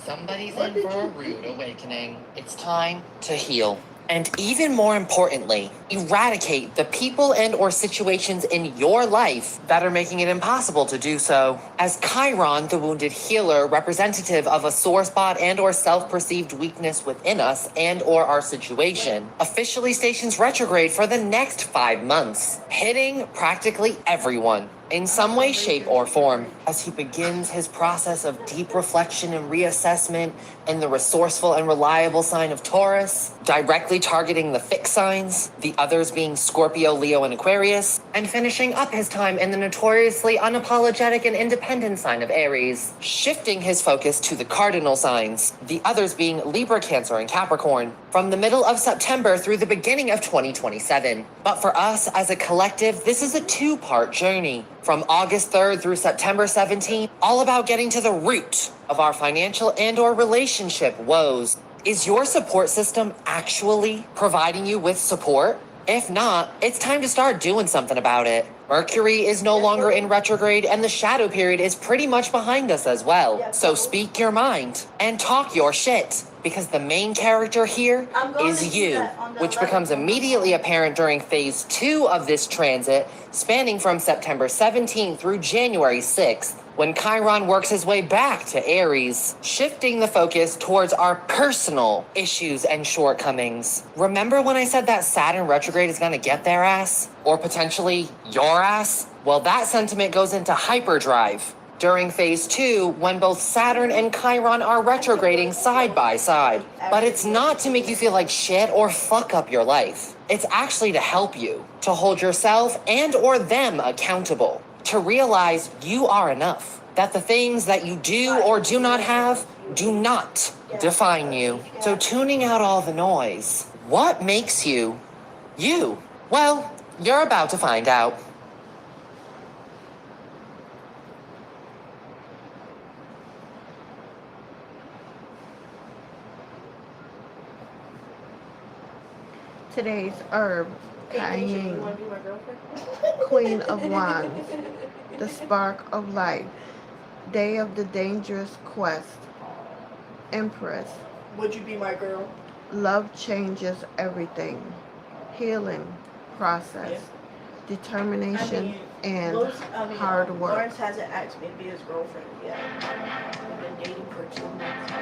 Somebody's in for a rude awakening. It's time to heal. And even more importantly, eradicate the people and or situations in your life that are making it impossible to do so. As Chiron, the wounded healer, representative of a sore spot and or self-perceived weakness within us and or our situation, officially stations retrograde for the next 5 months, hitting practically everyone in some way, shape, or form, as he begins his process of deep reflection and reassessment in the resourceful and reliable sign of Taurus, directly targeting the fixed signs, the others being Scorpio, Leo, and Aquarius, and finishing up his time in the notoriously unapologetic and independent sign of Aries, shifting his focus to the cardinal signs, the others being Libra, Cancer, and Capricorn, from the middle of September through the beginning of 2027. But for us as a collective, this is a 2-part journey. From August 3rd through September 17th, all about getting to the root of our financial and or relationship woes. Is your support system actually providing you with support? If not, it's time to start doing something about it. Mercury is no longer in retrograde and the shadow period is pretty much behind us as well. So speak your mind and talk your shit, because the main character here is you, which becomes immediately apparent during phase 2 of this transit, spanning from September 17th through January 6th. When Chiron works his way back to Aries, shifting the focus towards our personal issues and shortcomings. Remember when I said that Saturn retrograde is gonna get their ass? Or potentially your ass? Well, that sentiment goes into hyperdrive during phase 2, when both Saturn and Chiron are retrograding side by side. But it's not to make you feel like shit or fuck up your life. It's actually to help you, to hold yourself and or them accountable, to realize you are enough, that the things that you do or do not have do not define you. So tuning out all the noise, what makes you you? Well, you're about to find out.
Today's herb, cayenne, Queen of Wands, the spark of life, day of the dangerous quest, Empress.
Would you be my girl?
Love changes everything. Healing process. Determination and hard work.
Lawrence hasn't asked me to be his girlfriend yet. We've been dating for 2 months.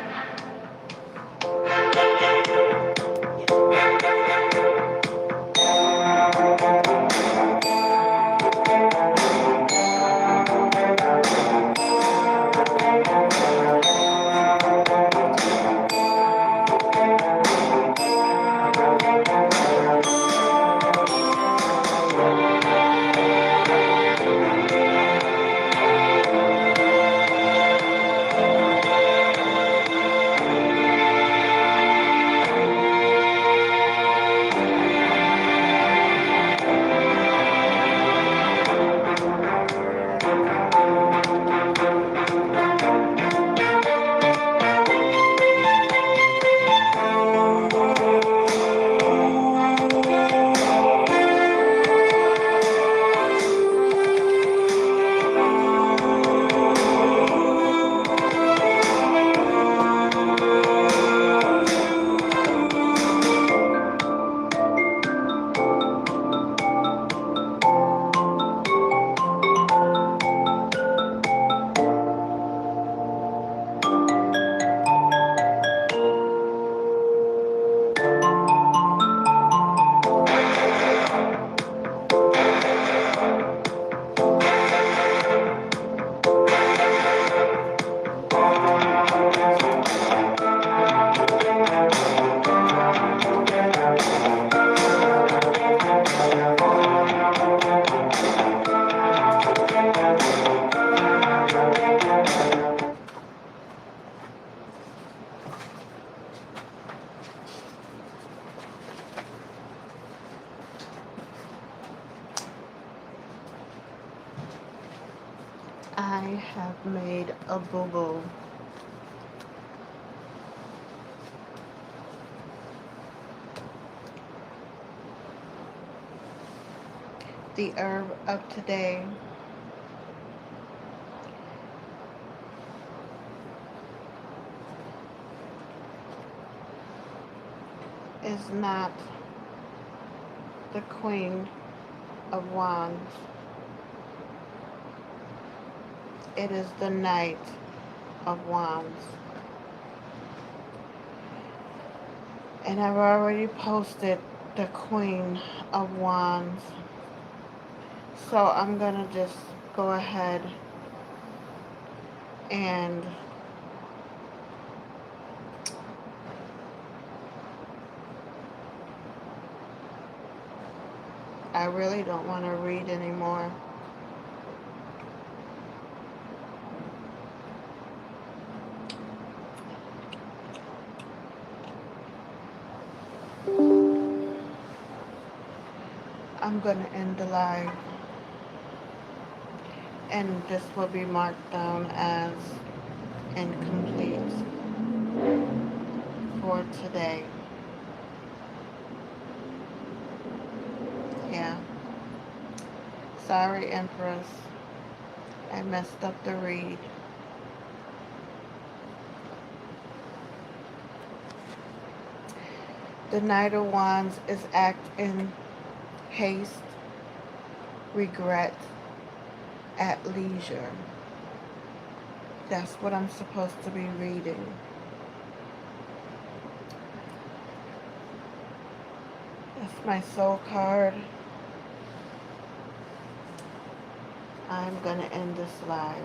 I have made a boo-boo. The herb of today is not the Queen of Wands. It is the Knight of Wands. And I've already posted the Queen of Wands. So I'm going to just go ahead and I really don't want to read anymore. I'm going to end the live, and this will be marked down as incomplete for today. Yeah. Sorry, Empress. I messed up the read. The Knight of Wands is act in haste, regret, at leisure. That's what I'm supposed to be reading. That's my soul card. I'm going to end this live.